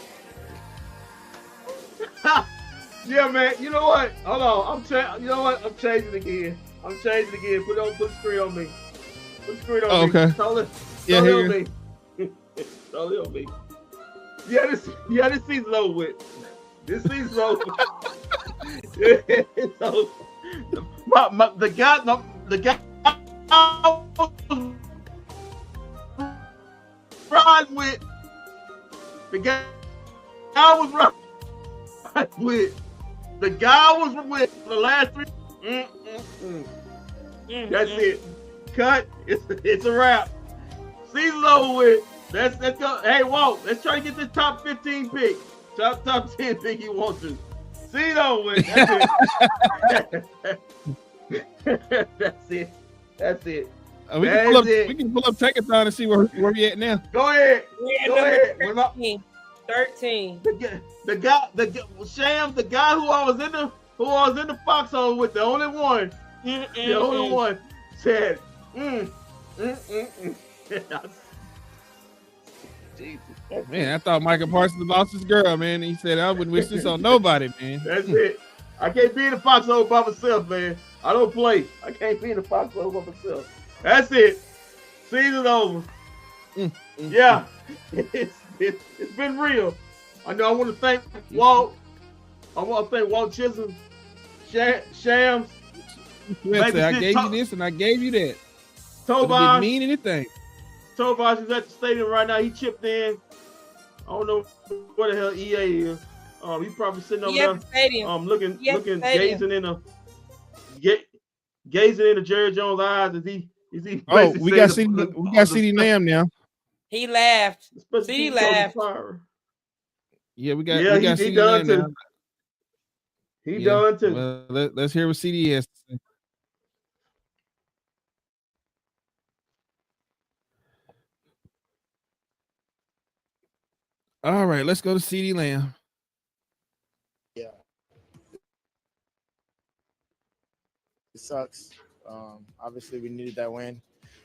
Speaker 2: Yeah, man. You know what? Hold on. You know what? I'm changing again. Put the screen on me. Put the screen on me.
Speaker 1: Okay.
Speaker 2: Totally on me. Totally on me. Yeah, this season's over with. This season's over. It's over. The guy riding with. The guy was riding with. The guy was with for the last 3. That's it. Cut. It's a wrap. Season's over with. Let's go. Hey, Walt, let's try to get this top 15 pick. Top 10 pick you want to. Season's over with. That's it. That's it.
Speaker 1: We can pull up Tankathon and see where we at now.
Speaker 2: Go ahead. Go ahead.
Speaker 3: 13.
Speaker 2: The guy, Sham, the guy who I was in the foxhole with, the only one, said, Jesus.
Speaker 1: Man, I thought Micah Parsons lost his girl, man. He said, I wouldn't wish this on nobody, man.
Speaker 2: That's it. I can't be in the foxhole by myself, man. I don't play. I can't be in the foxhole by myself. That's it. Season's over. Yeah. It's been real. I know I want to thank Walt. I want to thank Walt Chisholm, Shams.
Speaker 1: I gave you this and I gave you that.
Speaker 2: Tobias
Speaker 1: didn't mean anything.
Speaker 2: Tobias is at the stadium right now. He chipped in. I don't know where the hell EA is. He's probably sitting over there.
Speaker 3: Stadium.
Speaker 2: Looking, gazing into Jerry Jones' eyes as he.
Speaker 1: Oh, we got Ceedee Lamb now.
Speaker 3: He laughed. Ceedee laughed.
Speaker 1: Yeah, we got
Speaker 2: he done too. He done too.
Speaker 1: Well, let's hear what Ceedee has to say. All right, let's go to Ceedee Lamb.
Speaker 9: Yeah. It sucks. Obviously, we needed that win,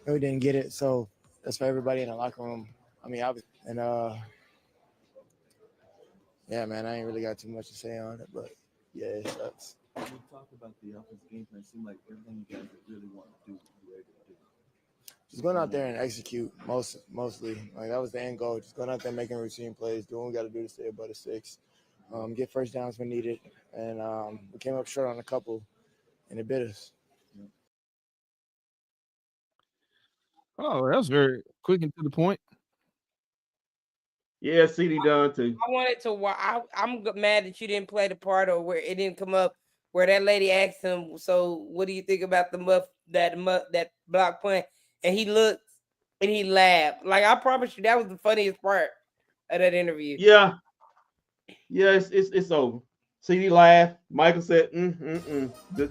Speaker 9: and we didn't get it. So that's for everybody in the locker room. I mean, yeah, man, I ain't really got too much to say on it, but yeah, it sucks.
Speaker 10: When you talk about the offense game plan, it seemed like everything you guys really want to do, you were able to do.
Speaker 9: Just going out there and execute mostly. Like that was the end goal. Just going out there making routine plays, doing what we got to do to stay above the 6, get first downs when needed, and we came up short on a couple, and it bit us.
Speaker 1: Oh, that was very quick and to the point.
Speaker 2: Yeah, Ceedee done too.
Speaker 3: I wanted to. I'm mad that you didn't play the part or where it didn't come up where that lady asked him. So, what do you think about that block punt? And he looked and he laughed. Like I promise you, that was the funniest part of that interview.
Speaker 2: Yeah, it's over. Ceedee laughed. Michael said,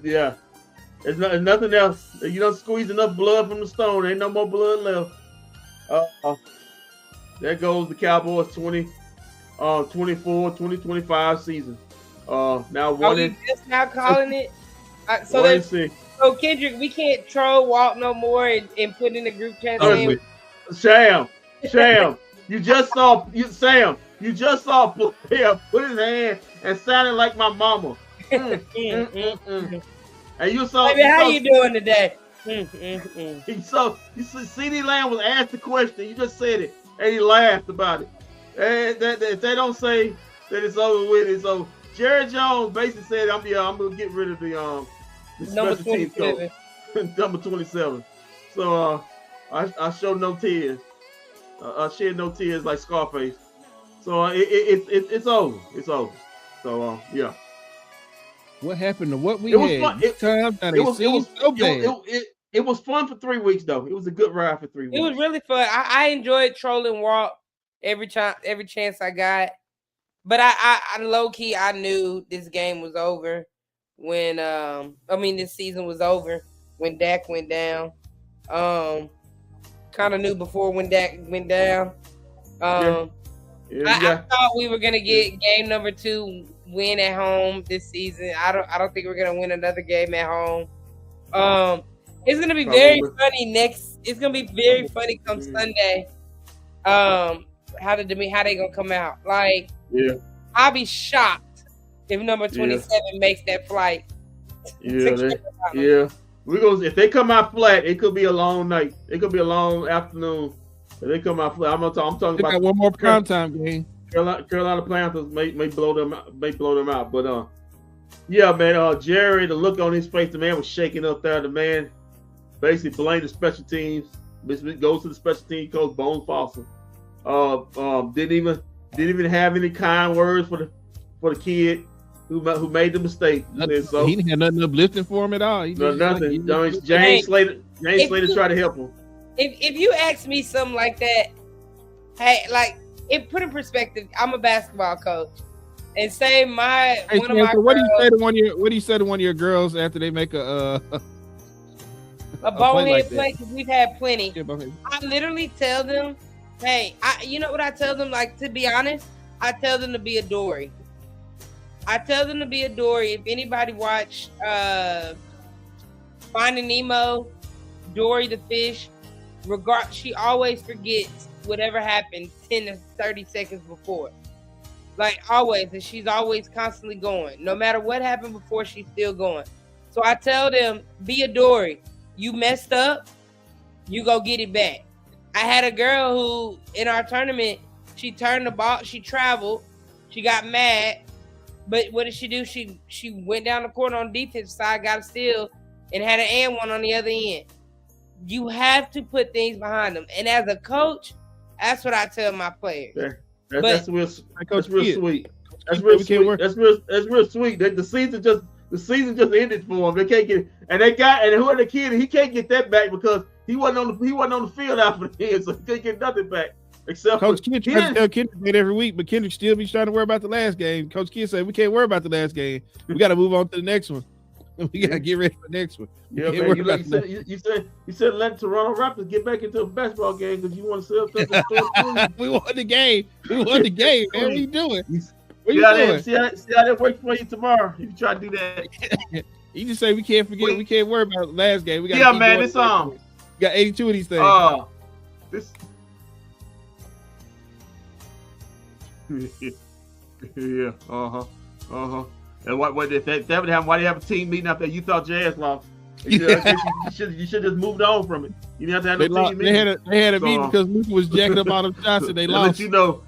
Speaker 2: Yeah, there's nothing else. You don't squeeze enough blood from the stone. Ain't no more blood left. There goes the Cowboys 2024-2025 season. Now
Speaker 3: just now calling it. So So Kendrick, we can't troll Walt no more and put in the group chat saying
Speaker 2: Sham, you just saw Sam. You just saw Blair put his hand and sounded like my mama. And you saw.
Speaker 3: Baby, how you doing today?
Speaker 2: So you see, Ceedee Lamb was asked the question. You just said it, and he laughed about it. And if they don't say that it's over with, it's over. Jerry Jones basically said, "I'm gonna get rid of the
Speaker 3: number
Speaker 2: special teams coach,
Speaker 3: 27.
Speaker 2: number 27." So I show no tears. I shed no tears like Scarface. So it's over. It's over. So yeah.
Speaker 1: What happened to what we
Speaker 2: It was
Speaker 1: had?
Speaker 2: fun. It was fun for 3 weeks though. It was a good ride for 3 weeks.
Speaker 3: It was really fun. I enjoyed trolling Walt every chance I got. But I low key I knew this game was over when this season was over when Dak went down. Kind of knew before when Dak went down. I thought we were gonna get game number 2 win at home this season. I don't think we're gonna win another game at home. It's gonna be very funny It's gonna be very funny come Sunday. How they gonna come out? Like, I'll be shocked if number 27 makes that flight.
Speaker 2: If they come out flat, it could be a long night. It could be a long afternoon. If they come out flat, I'm talking about
Speaker 1: one more primetime game.
Speaker 2: Carolina Panthers may blow them out. But Jerry, the look on his face, the man was shaking up there. The man basically blamed the special teams. Goes to the special team coach, Bones Foster. Didn't even have any kind words for the kid who made the mistake. So,
Speaker 1: he didn't have nothing uplifting for him at all.
Speaker 2: Nothing. James Slater tried to help him.
Speaker 3: If you ask me something like that, hey, like, it put in perspective, I'm a basketball coach, and say what do you say to one of your girls after they make a bonehead play? Because we've had plenty. I literally tell them, hey, you know what I tell them? Like, to be honest, I tell them to be a Dory. If anybody watched Finding Nemo, Dory the fish, she always forgets whatever happened 10 to 30 seconds before. Like, always. And she's always constantly going. No matter what happened before, she's still going. So I tell them, be a Dory. You messed up, you go get it back. I had a girl who, in our tournament, she turned the ball, she traveled, she got mad, but what did she do? She went down the court on the defensive side, got a steal, and had an and one on the other end. You have to put things behind them. And as a coach, that's what I tell my players.
Speaker 2: That's real sweet. That's real sweet. That's real sweet. The season just ended for him. They can't get it. And who the kid, he can't get that back because he wasn't on the field after the end, so he can't get nothing back. Except
Speaker 1: Coach Kidd tries to tell Kendrick that every week, but Kendrick still be trying to worry about the last game. Coach Kidd said, we can't worry about the last game. We got to move on to the next one. We got to get ready for the next one.
Speaker 2: Yeah, man. You said let Toronto Raptors get back into a basketball game because you want to sell things.
Speaker 1: We won the game. Man. What are you doing?
Speaker 2: See how that works for you tomorrow. You try to do that.
Speaker 1: You just say we can't forget. We can't worry about the last game. We got
Speaker 2: it's on.
Speaker 1: We got 82 of these things. And what if that would happen? Why do you have a team meeting after you thought Jazz lost? You should just moved on from it. You didn't have to have no team meeting. They had a meeting because Micah was jacking up all them shots and they lost.
Speaker 2: Let you know.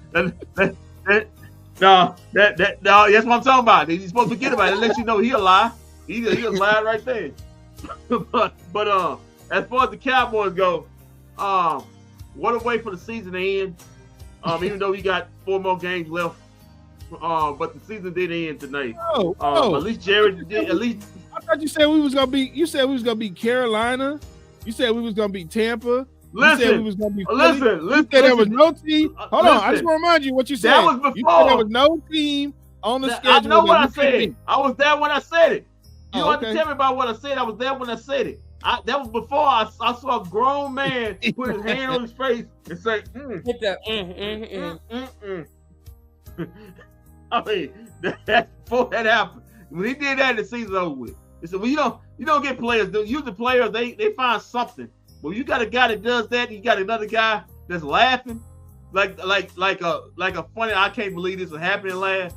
Speaker 2: No, that's what I'm talking about. You're supposed to forget about it. It lets you know he a lie. He a lie right there. but as far as the Cowboys go, what a way for the season to end. Even though we got 4 more games left. But the season did end tonight. At least Jared did. At least
Speaker 1: I thought you said we was gonna be. You said we was gonna beat Carolina. You said we was gonna beat Tampa. You said we was gonna be.
Speaker 2: Listen.
Speaker 1: You said there was no team. Hold on, I just want to remind you what you said.
Speaker 2: That was before.
Speaker 1: You said there was no team on the schedule.
Speaker 2: I know what I said. I was there when I said it. You don't have to tell me about what I said. I was there when I said it. That was before I saw a grown man put his hand on his face and say, I mean, that's before that happened. When he did that, the season's over with. He said, well, You don't get players. Usually players, they find something. But you got a guy that does that, you got another guy that's laughing, like a funny, I can't believe this is happening laugh.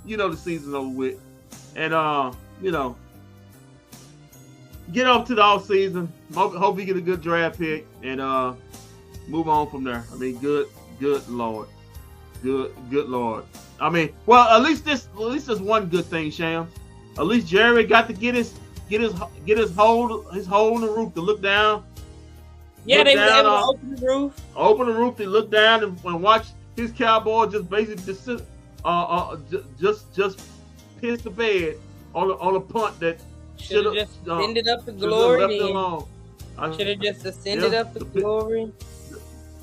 Speaker 2: You know the season's over with. And you know, get up to the off season. Hope you get a good draft pick and move on from there. I mean, good Lord. Good Lord. I mean, well, at least there's one good thing, Sham. At least Jerry got to get his hold in the roof to look down.
Speaker 3: Yeah, they were able to open the roof.
Speaker 2: Open the roof to look down and watch his Cowboys just basically just piss the bed on a punt that
Speaker 3: should have just ascended up to glory. Should have just ascended up to glory.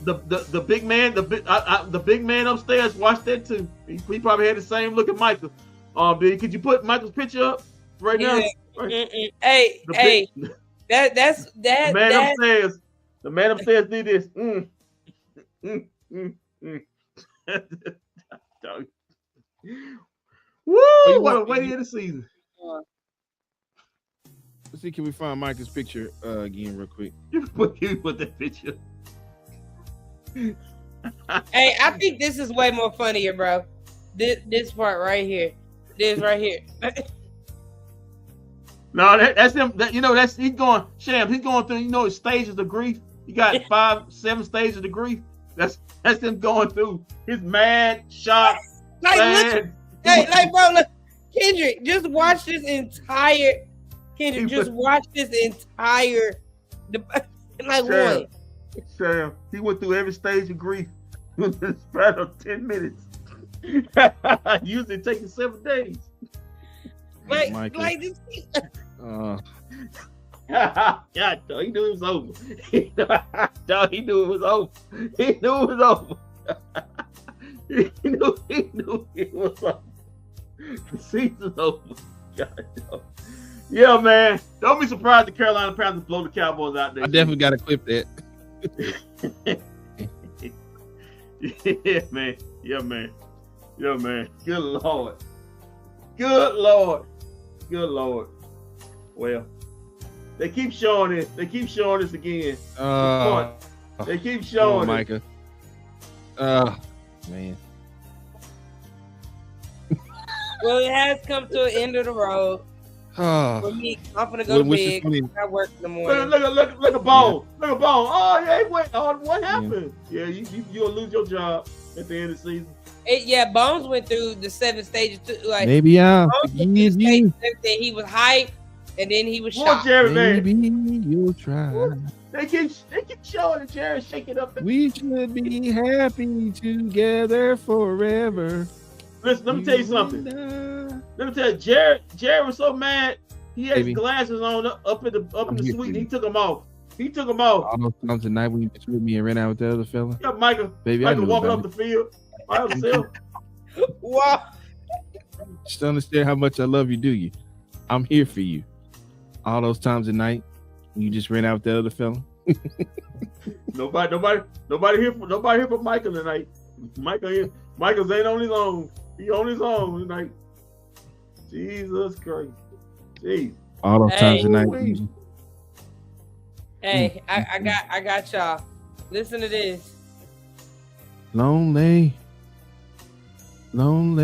Speaker 2: The big man, the big man upstairs watched that too. He probably had the same look at Micah. Could you put Michael's picture up right now?
Speaker 3: Hey, that's that.
Speaker 2: The man upstairs did this. Woo! What a way to end the season.
Speaker 1: Let's see, can we find Micah's picture again real quick?
Speaker 2: You put that picture.
Speaker 3: Hey, I think this is way more funnier, bro. This part right here. This right here.
Speaker 2: No, that's him. He's going, Shams. He's going through, his stages of grief. He got 5-7 stages of grief. That's him going through. He's mad, shocked, sad.
Speaker 3: Bro, look, Kendrick, just watch this entire. Kendrick, just watch this entire. What?
Speaker 2: Sam, he went through every stage of grief in the span of 10 minutes. Usually taking 7 days.
Speaker 3: Like this.
Speaker 2: God, he knew it was over. He knew it was over. He knew it was over. He knew it was over. The season's over. God, no. Yeah, man. Don't be surprised the Carolina Panthers blow the Cowboys out there.
Speaker 1: I definitely got to clip that.
Speaker 2: Yeah, man. Yeah, man. Yeah, man. Good Lord. Good Lord. Good Lord. Well, they keep showing it. They keep showing us again. They keep showing it.
Speaker 1: Micah. Man.
Speaker 3: Well, it has come to an end of the road. For me, I'm gonna go to bed. I work in the morning.
Speaker 2: Look at Bone. Yeah. Look at Bone. Oh yeah, what happened? Yeah, you'll lose your job at the end of the season.
Speaker 3: Bones went through the 7 stages too. Like
Speaker 1: maybe
Speaker 3: he was hyped and then he was shocked.
Speaker 1: Maybe you'll try.
Speaker 2: They keep showing that Jared shaking up.
Speaker 1: We should be happy together forever.
Speaker 2: Listen, let me tell you something. Let me tell you, Jared was so mad. He had his glasses on up in the suite. And he took them off.
Speaker 1: All those times tonight when you threw me and ran out with the other fella.
Speaker 2: Yeah, Micah.
Speaker 1: Baby,
Speaker 2: Micah walking up the field by himself.
Speaker 3: Wow.
Speaker 1: Just understand how much I love you, do you? I'm here for you. All those times at night when you just ran out with the other fella.
Speaker 2: Nobody here for Michael tonight. Michael's ain't on his own. He on his own tonight. Jesus Christ. Jeez.
Speaker 1: All those times tonight.
Speaker 3: Hey, I got y'all. Listen to this.
Speaker 1: Lonely. Don't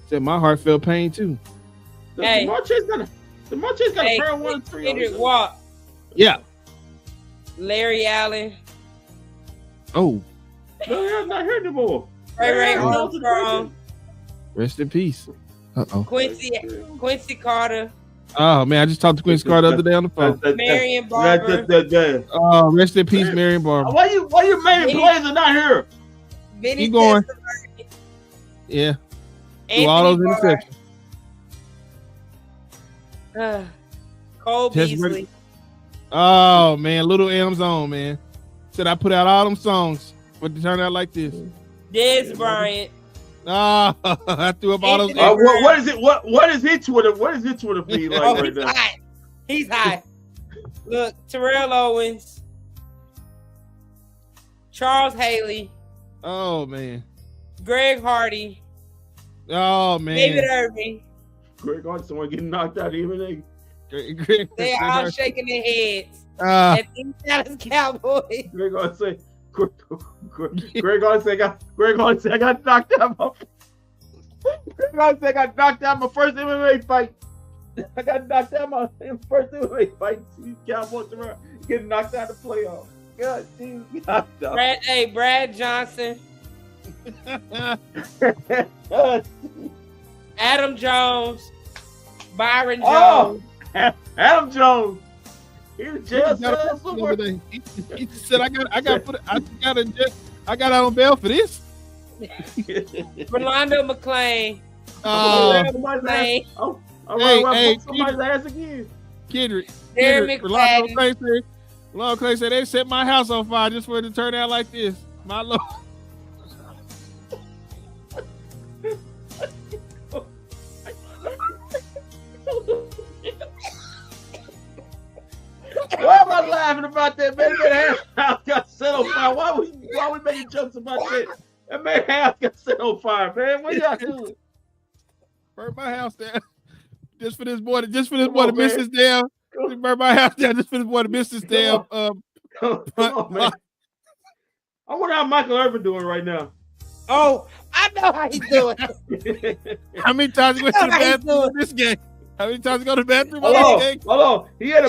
Speaker 1: Said my heart felt pain too.
Speaker 3: Hey,
Speaker 2: the Marche's got a pair of 1 and 3.
Speaker 3: Kendrick Walk.
Speaker 1: Yeah.
Speaker 3: Larry Allen.
Speaker 1: Oh.
Speaker 2: No, I'm not here anymore.
Speaker 3: Ray Armstrong.
Speaker 1: Rest in peace.
Speaker 3: Quincy Carter.
Speaker 1: Oh man, I just talked to Quincy Carter the other day on the phone.
Speaker 3: Marion Barber.
Speaker 1: Oh, rest in peace, Marion Barber.
Speaker 2: Why you making plays and not here?
Speaker 3: Vinny
Speaker 1: Keep going.
Speaker 3: Testaverde.
Speaker 1: Yeah. Do all those interceptions.
Speaker 3: Cole Beasley.
Speaker 1: Oh man, Little M's on, man. Said I put out all them songs, but it turned out like this.
Speaker 3: Des Bryant.
Speaker 1: Ah, I threw up all those.
Speaker 2: What is it? What is his Twitter? What is his Twitter feed like right now?
Speaker 3: He's hot. Look, Terrell Owens, Charles Haley,
Speaker 1: Oh man.
Speaker 3: Greg Hardy.
Speaker 1: Oh man.
Speaker 3: David Irving.
Speaker 2: Greg Hardy, someone getting knocked out even.
Speaker 3: They all shaking their heads. At the Dallas Cowboys.
Speaker 2: Greg Hardy say, Greg Hardy say, I got knocked out. Greg Hardy say, I got knocked out my first MMA fight. I got knocked out my first MMA fight. Cowboys around getting knocked out of the playoffs. God damn.
Speaker 3: Brad Johnson. Adam Jones. Byron Jones.
Speaker 2: Adam Jones. He was just
Speaker 1: he said, I got out on bail for this.
Speaker 3: Rolando McClain.
Speaker 2: Somebody's ass again.
Speaker 1: Kendrick.
Speaker 3: McFadden.
Speaker 1: Rolando Clay said they set my house on fire just for it to turn out like this. My Lord.
Speaker 2: Why am I laughing about that, man? That house got set on fire. Why we making jokes about that? That man house got set on fire, man. What y'all doing?
Speaker 1: Burn my house down. Just for this boy to miss his damn. Burn my house down just for this boy to miss his damn.
Speaker 2: Come on, man. I wonder how Michael Irvin doing right now.
Speaker 3: Oh, I know how he's doing.
Speaker 1: How many times he went to the bathroom in this game? How many times he go to the bathroom?
Speaker 2: Hold on. He had a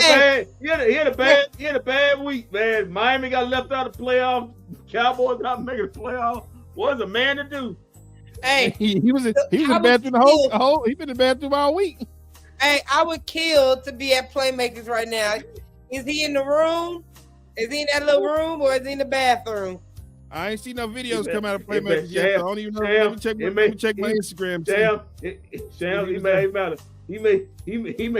Speaker 2: bad week, man. Miami got left out of the playoffs. Cowboys not making the playoffs. What's a man to do?
Speaker 3: Hey,
Speaker 1: he was in the bathroom the whole. He been in the bathroom all week.
Speaker 3: Hey, I would kill to be at Playmakers right now. Is he in the room? Is he in that little room, or is he in the bathroom?
Speaker 1: I ain't seen no videos come out of Playmakers yet. So I don't even know. Let me check my Instagram.
Speaker 2: Sham, he may matter. He may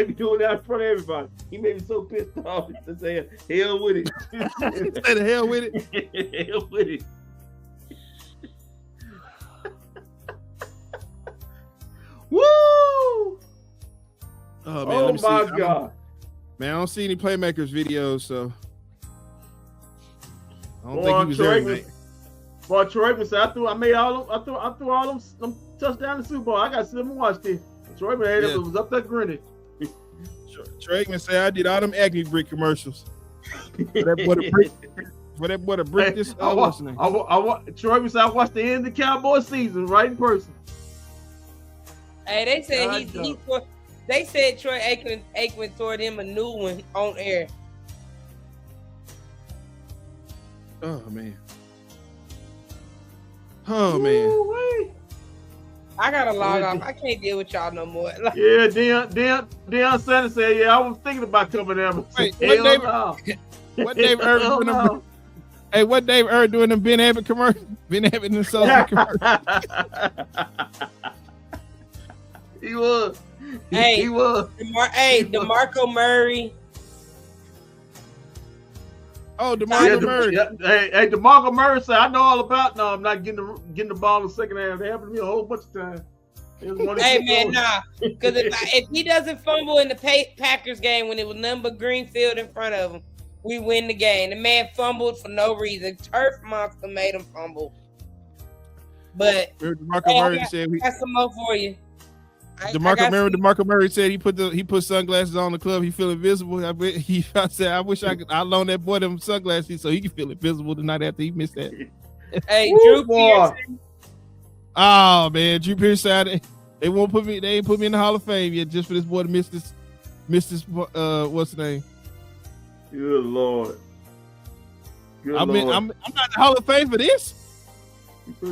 Speaker 2: be doing that in front of everybody. He may be so pissed off to say hell with it.
Speaker 1: Say the hell with it.
Speaker 2: Hell with it. Woo!
Speaker 1: Oh man!
Speaker 2: Oh my God!
Speaker 1: Man, I don't see any Playmakers videos, so I don't think he was there. Man.
Speaker 2: Boy, Troy Aikman said, I threw all them touchdowns in the Super Bowl. I got to sit and watch this. Troy Aikman was up there grinning.
Speaker 1: Troy Aikman said, I did all them Acme brick commercials. For that boy to brick this.
Speaker 2: Troy Aikman said, I watched the end of the Cowboys season right in person.
Speaker 3: Hey, they said they said Troy Aikman toward him a new one on air.
Speaker 1: Oh man. Oh man.
Speaker 3: I gotta log off. I can't deal with y'all no more.
Speaker 2: Yeah, Deion Sanders said, yeah, I was thinking about coming there.
Speaker 1: Wait, what Dave Irvin doing them? Hey, what Dave Irvin doing them Ben Abbott commercials? Ben Abbott and Sullivan commercials.
Speaker 2: He was.
Speaker 3: Hey,
Speaker 2: he was.
Speaker 3: DeMarco Murray.
Speaker 1: Oh, DeMarco Murray.
Speaker 2: Hey, DeMarco Murray said, I know all about now. I'm not getting the ball in the second half. They happened to me a whole bunch of times.
Speaker 3: Hey, man, nah. Because if he doesn't fumble in the Packers game when it was nothing but green field in front of him, we win the game. The man fumbled for no reason. Turf Monster made him fumble. But
Speaker 1: DeMarco Murray said,
Speaker 3: I got some more for you.
Speaker 1: DeMarco Murray said he put sunglasses on the club. He feel invisible. I said I wish I loan that boy them sunglasses so he can feel invisible tonight after he missed that.
Speaker 3: Hey, Drew Pearson.
Speaker 1: Oh man, Drew Pearson. They won't put me. They ain't put me in the Hall of Fame yet just for this boy to miss this. What's the name?
Speaker 2: Good Lord.
Speaker 1: I'm not in the Hall of Fame for this.
Speaker 3: Hey,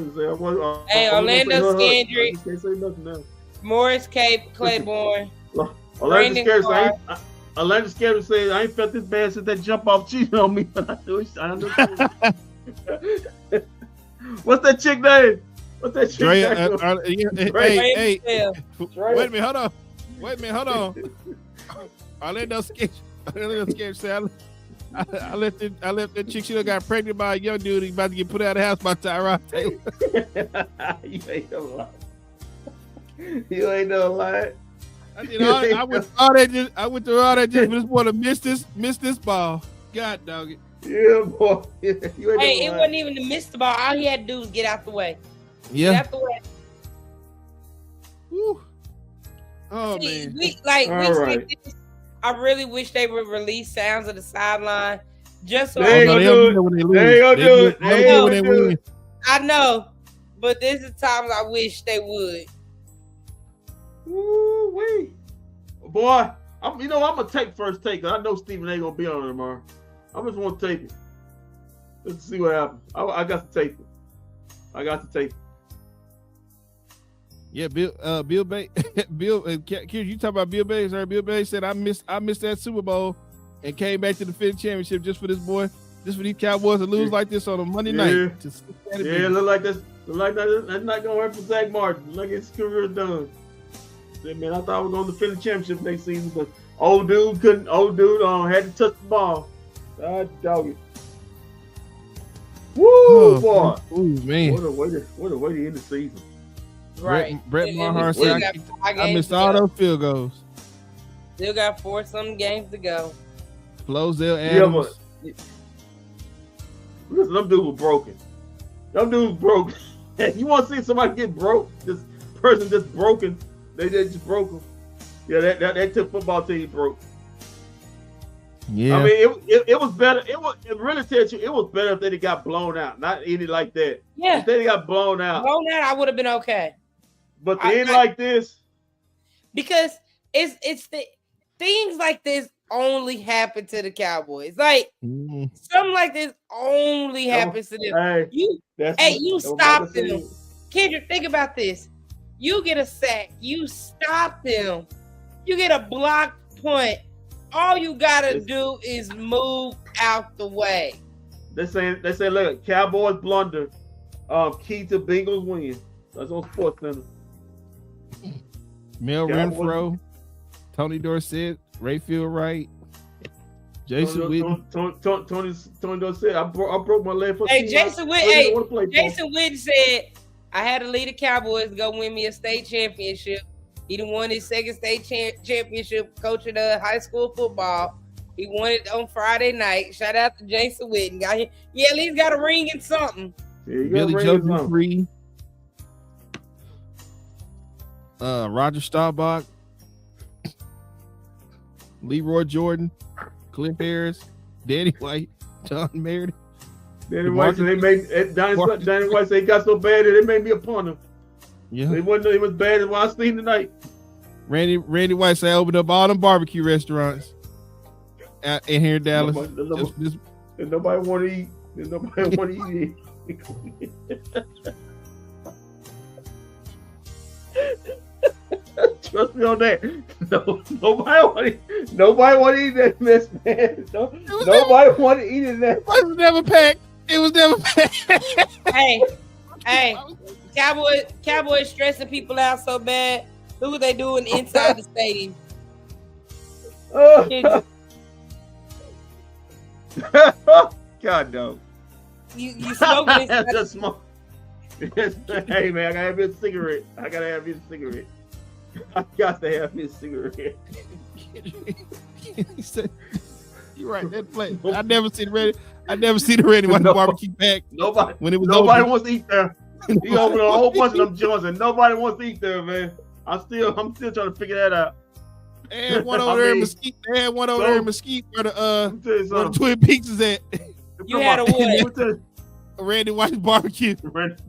Speaker 3: Orlando Scandrick.
Speaker 2: Can't say nothing now.
Speaker 3: Morris Claiborne.
Speaker 2: Orlando Scandrick said, I ain't felt this bad since that jump off cheating on me. What's that chick name? What's that chick name?
Speaker 1: Hey, wait a minute, hold on. Orlando Scandrick said, I left that chick. She got pregnant by a young dude. He about to get put out of the house by Tyrod Taylor.
Speaker 2: You ain't no lie. You ain't no lie.
Speaker 1: I went through all that just for this boy to miss this ball. God dog it.
Speaker 2: Yeah, boy. You ain't
Speaker 3: Hey,
Speaker 2: never
Speaker 3: it
Speaker 2: lied.
Speaker 3: wasn't even to miss the ball. All he had to do was get out the way. Get
Speaker 1: Yeah.
Speaker 3: out the way.
Speaker 1: Woo. Oh
Speaker 3: See,
Speaker 1: man.
Speaker 2: All right.
Speaker 3: I really wish they would release sounds of the sideline just so
Speaker 2: They ain't
Speaker 1: no,
Speaker 2: gonna
Speaker 1: they don't
Speaker 2: do
Speaker 1: do that when they lose.
Speaker 2: They ain't gonna do it.
Speaker 1: They
Speaker 2: They
Speaker 1: only do it when
Speaker 2: ain't
Speaker 1: they
Speaker 2: gonna do
Speaker 1: win.
Speaker 2: it.
Speaker 3: I know, but there's times I wish they would.
Speaker 2: Woo-wee. Boy, I'm gonna take first take. I know Stephen ain't gonna be on it tomorrow. I just want to take it. Let's see what happens. I got to take it. I got to take it.
Speaker 1: Yeah, Bill Bay, Kid, you talk about Bill Bay? Sir, Bill Bay said I missed that Super Bowl and came back to defend the championship just for this boy, just for these Cowboys to lose like this on a Monday night.
Speaker 2: Yeah, look like this. Look like that. That's not gonna work for Zach Martin. Look, his career done. Said, man, I thought we were gonna defend the championship next season, but old dude had to touch the ball. God dog it. Woo, boy.
Speaker 1: Ooh, man.
Speaker 2: What a way to end the season.
Speaker 3: Right.
Speaker 1: Brett Maher
Speaker 3: Still
Speaker 1: said
Speaker 3: got 5
Speaker 1: I
Speaker 3: games
Speaker 1: missed
Speaker 3: to
Speaker 1: all
Speaker 3: go.
Speaker 1: those field goals.
Speaker 3: Still got 4-some games to go.
Speaker 1: Flozell
Speaker 2: Yeah,
Speaker 1: Adams.
Speaker 2: but listen, them dudes were broken. Them dudes broke. You want to see somebody get broke? This person just broken. They just broke them. Yeah, that took football team broke.
Speaker 1: Yeah.
Speaker 2: I mean, it was better. It really tells you it was better if they got blown out. Not any like that.
Speaker 3: Yeah.
Speaker 2: If they got blown out.
Speaker 3: Blown out, I would have been okay.
Speaker 2: But they ain't like this.
Speaker 3: Because it's the things like this only happen to the Cowboys. Like something like this only happens to them. You stop them. Kendrick, think about this. You get a sack, you stop them. You get a block punt. All you gotta do is move out the way.
Speaker 2: They say look, Cowboys blunder. Key to Bengals win. That's on Sports Center.
Speaker 1: Mel
Speaker 2: Cowboys.
Speaker 1: Renfro, Tony Dorsett, Rayfield Wright, Jason Witten.
Speaker 2: Tony Dorsett. I broke my leg for.
Speaker 3: Hey, Jason Witten said, "I had to lead the Cowboys to go win me a state championship. He done won his second state championship coaching high school football. He won it on Friday night. Shout out to Jason Witten. He at least got a ring in something."
Speaker 1: Billy Joe Dupree, Roger Staubach, Leroy Jordan, Cliff Harris, Danny White, John Meredith.
Speaker 2: Danny White said Danny White said he got so bad that they made me a punter.
Speaker 1: Yeah,
Speaker 2: it was bad as what I seen tonight.
Speaker 1: Randy White said I opened up all them barbecue restaurants in here in Dallas.
Speaker 2: Nobody want to eat. Nobody want to eat. Trust me on that. Nobody want to eat that mess, man. Nobody want to eat it. That
Speaker 1: it was never packed. It was never packed.
Speaker 3: Hey, Cowboys stressing people out so bad. Look what they doing inside the stadium.
Speaker 2: God no.
Speaker 3: You smoking this?
Speaker 2: Just smoke. Hey man, I gotta have me a cigarette. I got to have me a cigarette.
Speaker 1: He said, "You're right. That place. I never seen the Randy White barbecue pack.
Speaker 2: Nobody
Speaker 1: open.
Speaker 2: wants to eat there. He opened a whole bunch of them joints, and nobody wants to eat there, man. I'm still trying to figure that out.
Speaker 1: They had one over there in Mesquite. They had one over there in Mesquite where the Twin Peaks is at.
Speaker 3: You had a what?
Speaker 1: Randy White barbecue.
Speaker 2: Let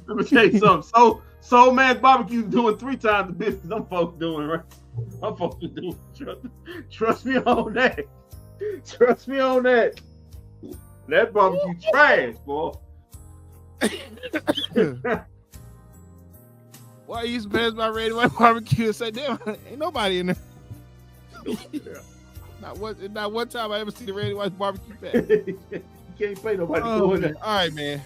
Speaker 2: me tell you something. Soul Man's Barbecue doing 3 times the business them folks doing, right? I'm folks doing. Trust me on that. Trust me on that. That barbecue trash, boy.
Speaker 1: Why you used to pass by Randy White barbecue and say, "Damn, ain't nobody in there." Not one time I ever seen the Randy White barbecue pack.
Speaker 2: You can't pay nobody doing that.
Speaker 1: All right, man.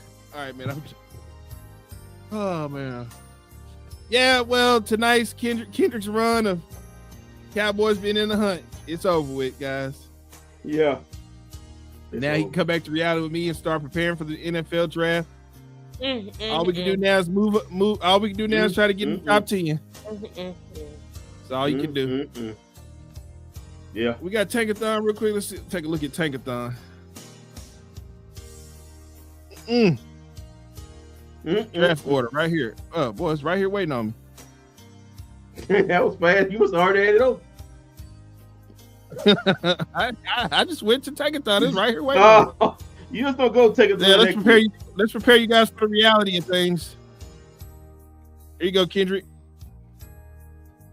Speaker 1: Oh man. Yeah, well, tonight's Kendrick's run of Cowboys being in the hunt, it's over with, guys.
Speaker 2: Yeah.
Speaker 1: Now he can come back to reality with me and start preparing for the NFL draft. All we can do now is move. All we can do now is try to get in the top 10. That's all you can do.
Speaker 2: Yeah.
Speaker 1: We got Tankathon real quick. Let's take a look at Tankathon. Draft order right here. Oh, boy, it's right here waiting on me.
Speaker 2: That was fast. You was already had it open.
Speaker 1: I just went to Tankathon. It's right here waiting on me.
Speaker 2: You just don't go take it.
Speaker 1: Yeah, let's prepare you guys for the reality of things. Here you go, Kendrick.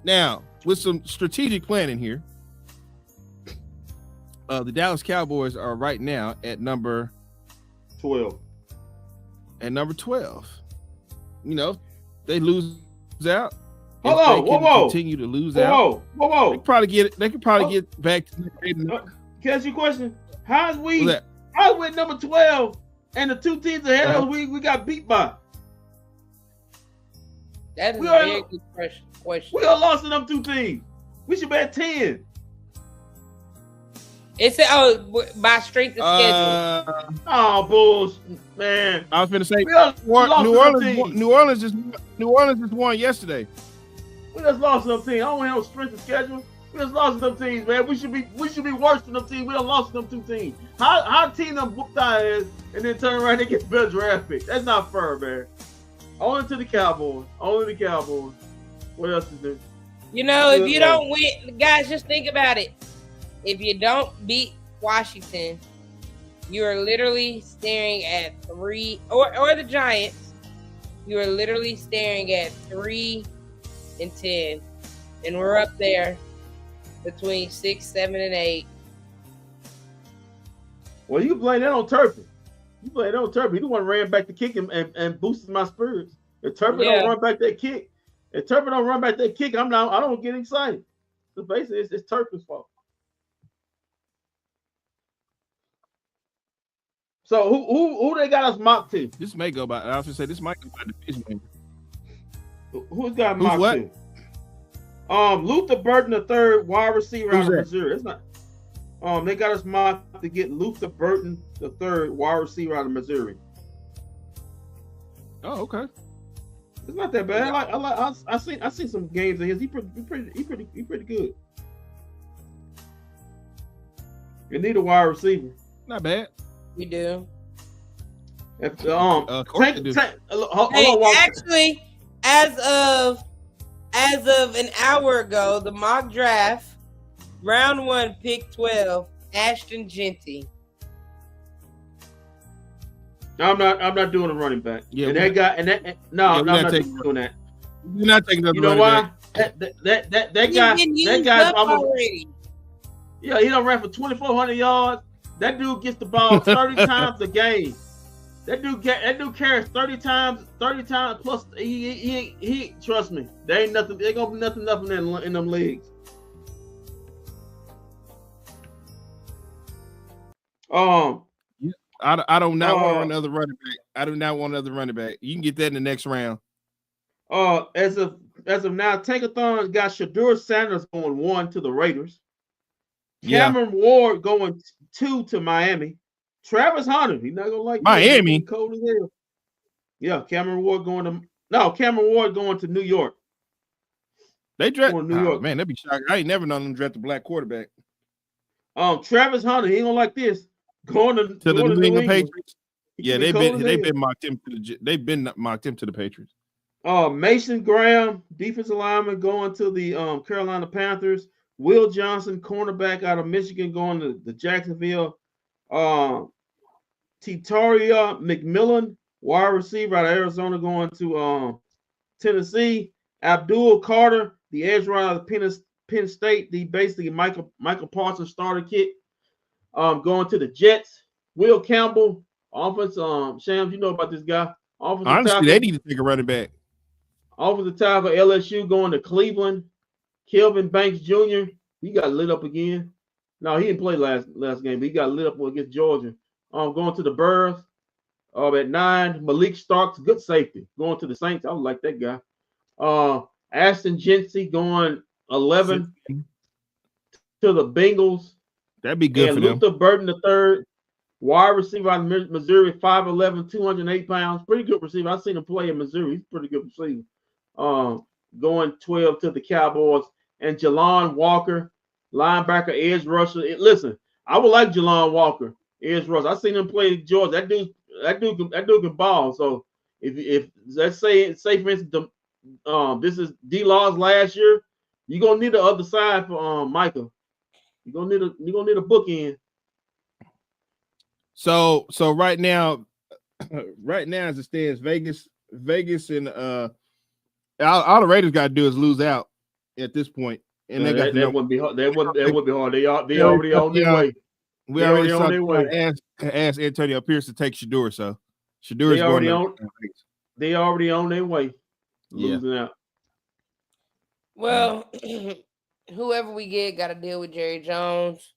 Speaker 1: Now, with some strategic planning here, the Dallas Cowboys are right now at number
Speaker 2: 12.
Speaker 1: At number 12. You know, they lose out.
Speaker 2: Hold on, whoa.
Speaker 1: Continue to lose out.
Speaker 2: Whoa.
Speaker 1: They could probably get back to
Speaker 2: Can I ask you a question? How's we at number 12 and the two teams ahead of us we got beat by?
Speaker 3: That is a very good question.
Speaker 2: We all lost to them two teams. We should be at 10.
Speaker 3: It's by strength of schedule.
Speaker 2: Oh, bullshit, man.
Speaker 1: I was going to say New Orleans just won yesterday.
Speaker 2: We just lost to them teams. I don't have no strength of schedule. We just lost to them teams, man. We should be worse than them teams. We done lost to them two teams. How team them whooped our ass and then turn around and get better draft pick? That's not fair, man. Only to the Cowboys. What else is there?
Speaker 3: You know, if you don't win, guys, just think about it. If you don't beat Washington, you are literally staring at 3, or the Giants, you are literally staring at 3-10, and we're up there between 6, 7, and 8.
Speaker 2: Well, you blame that on Turpin. You the one ran back the kick and boosted my spirits. If Turpin don't run back that kick, I don't get excited. So basically, it's Turpin's fault. So who they got us mocked to?
Speaker 1: This may go by. I was gonna say this might go by division game.
Speaker 2: Who's got mocked to? Luther Burton III, wide receiver out of Missouri. It's not. They got us mocked to get Luther Burton III, wide receiver out of Missouri.
Speaker 1: Oh, okay.
Speaker 2: It's not that bad. I seen some games of his. He pretty good. You need a wide receiver.
Speaker 1: Not bad.
Speaker 3: We do.
Speaker 2: Actually,
Speaker 3: as of an hour ago, the mock draft, round 1, pick 12, Ashton Genty.
Speaker 2: I'm not doing a running back.
Speaker 1: Yeah,
Speaker 2: and that guy, and that I'm not doing that.
Speaker 1: You're not taking another.
Speaker 2: You know why?
Speaker 1: Back.
Speaker 2: That guy's
Speaker 3: already.
Speaker 2: Yeah, he done ran for 2,400 yards. That dude gets the ball 30 times a game. That dude carries 30 times plus. He trust me. There ain't nothing. There gonna be nothing in them leagues.
Speaker 1: I do not want another running back. I do not want another running back. You can get that in the next round.
Speaker 2: As of now, Tankathon got Shadur Sanders going 1 to the Raiders. Cameron Ward going 2 to Miami. Travis Hunter, he's not gonna like
Speaker 1: Miami.
Speaker 2: Cold as hell. Yeah, Cameron Ward going to New York.
Speaker 1: They draft New York. Man, that'd be shocking. I ain't never known them draft a black quarterback.
Speaker 2: Travis Hunter, he ain't gonna like this. Going to
Speaker 1: the New England
Speaker 2: Patriots.
Speaker 1: Yeah, they've been mocked him to the Patriots.
Speaker 2: Mason Graham, defensive lineman, going to the Carolina Panthers. Will Johnson, cornerback out of Michigan, going to the Jacksonville. Titaria McMillan, wide receiver out of Arizona, going to Tennessee. Abdul Carter, the edge runner out of Penn State, the basically Michael Parsons starter kit, going to the Jets. Will Campbell, offense. Shams, you know about this guy.
Speaker 1: Honestly, tackle. They need to take a running back.
Speaker 2: Offensive tackle LSU going to Cleveland. Kelvin Banks Jr. He got lit up again. No, he didn't play last game, but he got lit up against Georgia. Going to the Bears. At 9, Malik Starks, good safety, going to the Saints. I would like that guy. Ashton Genty going 11 to the Bengals.
Speaker 1: That'd be good for them.
Speaker 2: Luther Burton III, wide receiver out of Missouri, 5'11", 208 pounds. Pretty good receiver. I've seen him play in Missouri. He's a pretty good receiver. Going 12 to the Cowboys. And Jalon Walker, linebacker, edge rusher. Listen, I would like Jelon Walker, edge rusher. I seen him play Georgia. That dude can ball. So if let's say for instance, this is D-Law's last year, you're gonna need the other side for Micah. You're gonna need a bookend.
Speaker 1: So right now as it stands, Vegas and all the Raiders got to do is lose out at this point, and they got
Speaker 2: that wouldn't be hard. That would be hard. They already on their way.
Speaker 1: We already on their way. Ask Antonio Pierce to take Shador. So Shador is going on.
Speaker 2: They already on their way. Losing out.
Speaker 3: Well, whoever we get got to deal with Jerry Jones.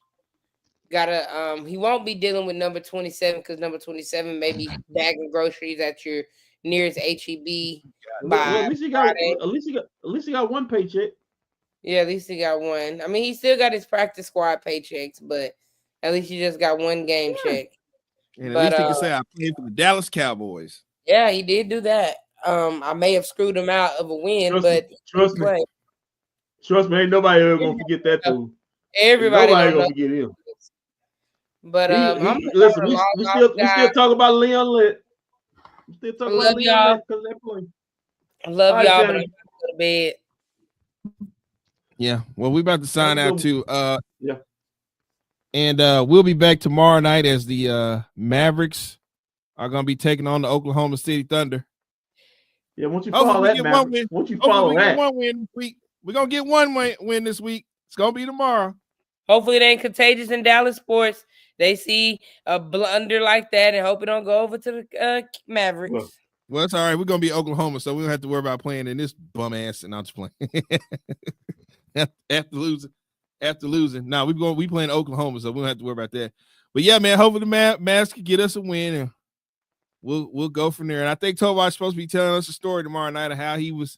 Speaker 3: He won't be dealing with number 27 because number 27 may be bagging groceries at your nearest HEB.
Speaker 2: At least he got one paycheck.
Speaker 3: Yeah, at least he got one. I mean, he still got his practice squad paychecks, but at least he just got one game check.
Speaker 1: And at least he can say I played for the Dallas Cowboys.
Speaker 3: Yeah, he did do that. I may have screwed him out of a win,
Speaker 2: trust me, ain't nobody ever gonna forget that too.
Speaker 3: Everybody
Speaker 2: nobody gonna forget him.
Speaker 3: But
Speaker 2: listen, we still talk about Leon Lett. We still talk about Leon Lett because that play.
Speaker 3: I love y'all, but I'm going to go to bed.
Speaker 1: Yeah, well, we about to sign out too.
Speaker 2: Yeah,
Speaker 1: and we'll be back tomorrow night as the Mavericks are gonna be taking on the Oklahoma City Thunder.
Speaker 2: Yeah, once you follow that, once you follow that,
Speaker 1: we're gonna get one win this week. It's gonna be tomorrow.
Speaker 3: Hopefully, it ain't contagious in Dallas sports. They see a blunder like that and hope it don't go over to the Mavericks.
Speaker 1: Well, it's all right. We're gonna be Oklahoma, so we don't have to worry about playing in this bum ass. And I'm just playing. After losing. Now we playing Oklahoma, so we don't have to worry about that. But yeah, man, hopefully the Mavs can get us a win, and we'll go from there. And I think Tova's supposed to be telling us a story tomorrow night of how he was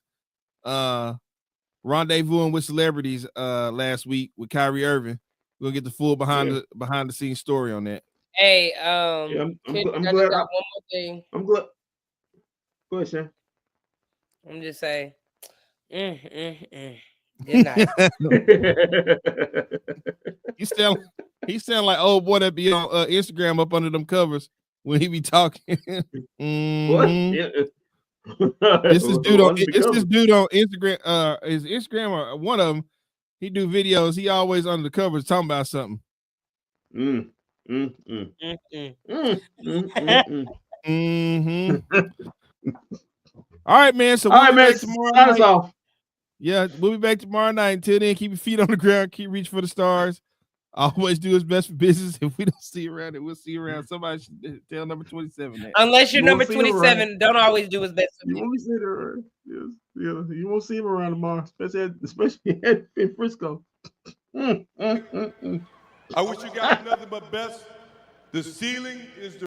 Speaker 1: rendezvousing with celebrities last week with Kyrie Irving. We'll get the full behind the scenes story on that.
Speaker 3: Hey,
Speaker 2: I'm glad.
Speaker 3: Got one more thing.
Speaker 2: I'm glad. Go ahead, Shane.
Speaker 3: I'm just saying. Good night.
Speaker 1: He sound like old boy that be on Instagram up under them covers when he be talking.
Speaker 2: What? Yeah.
Speaker 1: This dude on Instagram. His Instagram or one of them. He do videos. He always under the covers talking about something. All right, man. So we'll be back tomorrow night. Off. Yeah, we'll be back tomorrow night. Until then, keep your feet on the ground. Keep reaching for the stars. Always do his best for business. If we don't see you around it, we'll see you around. Somebody should tell number 27 that.
Speaker 3: Unless you're number 27, don't always do his best for
Speaker 2: you. Won't see around. Yes. Yeah, you won't see him around tomorrow, especially in Frisco.
Speaker 11: I wish you guys nothing but best. The ceiling is the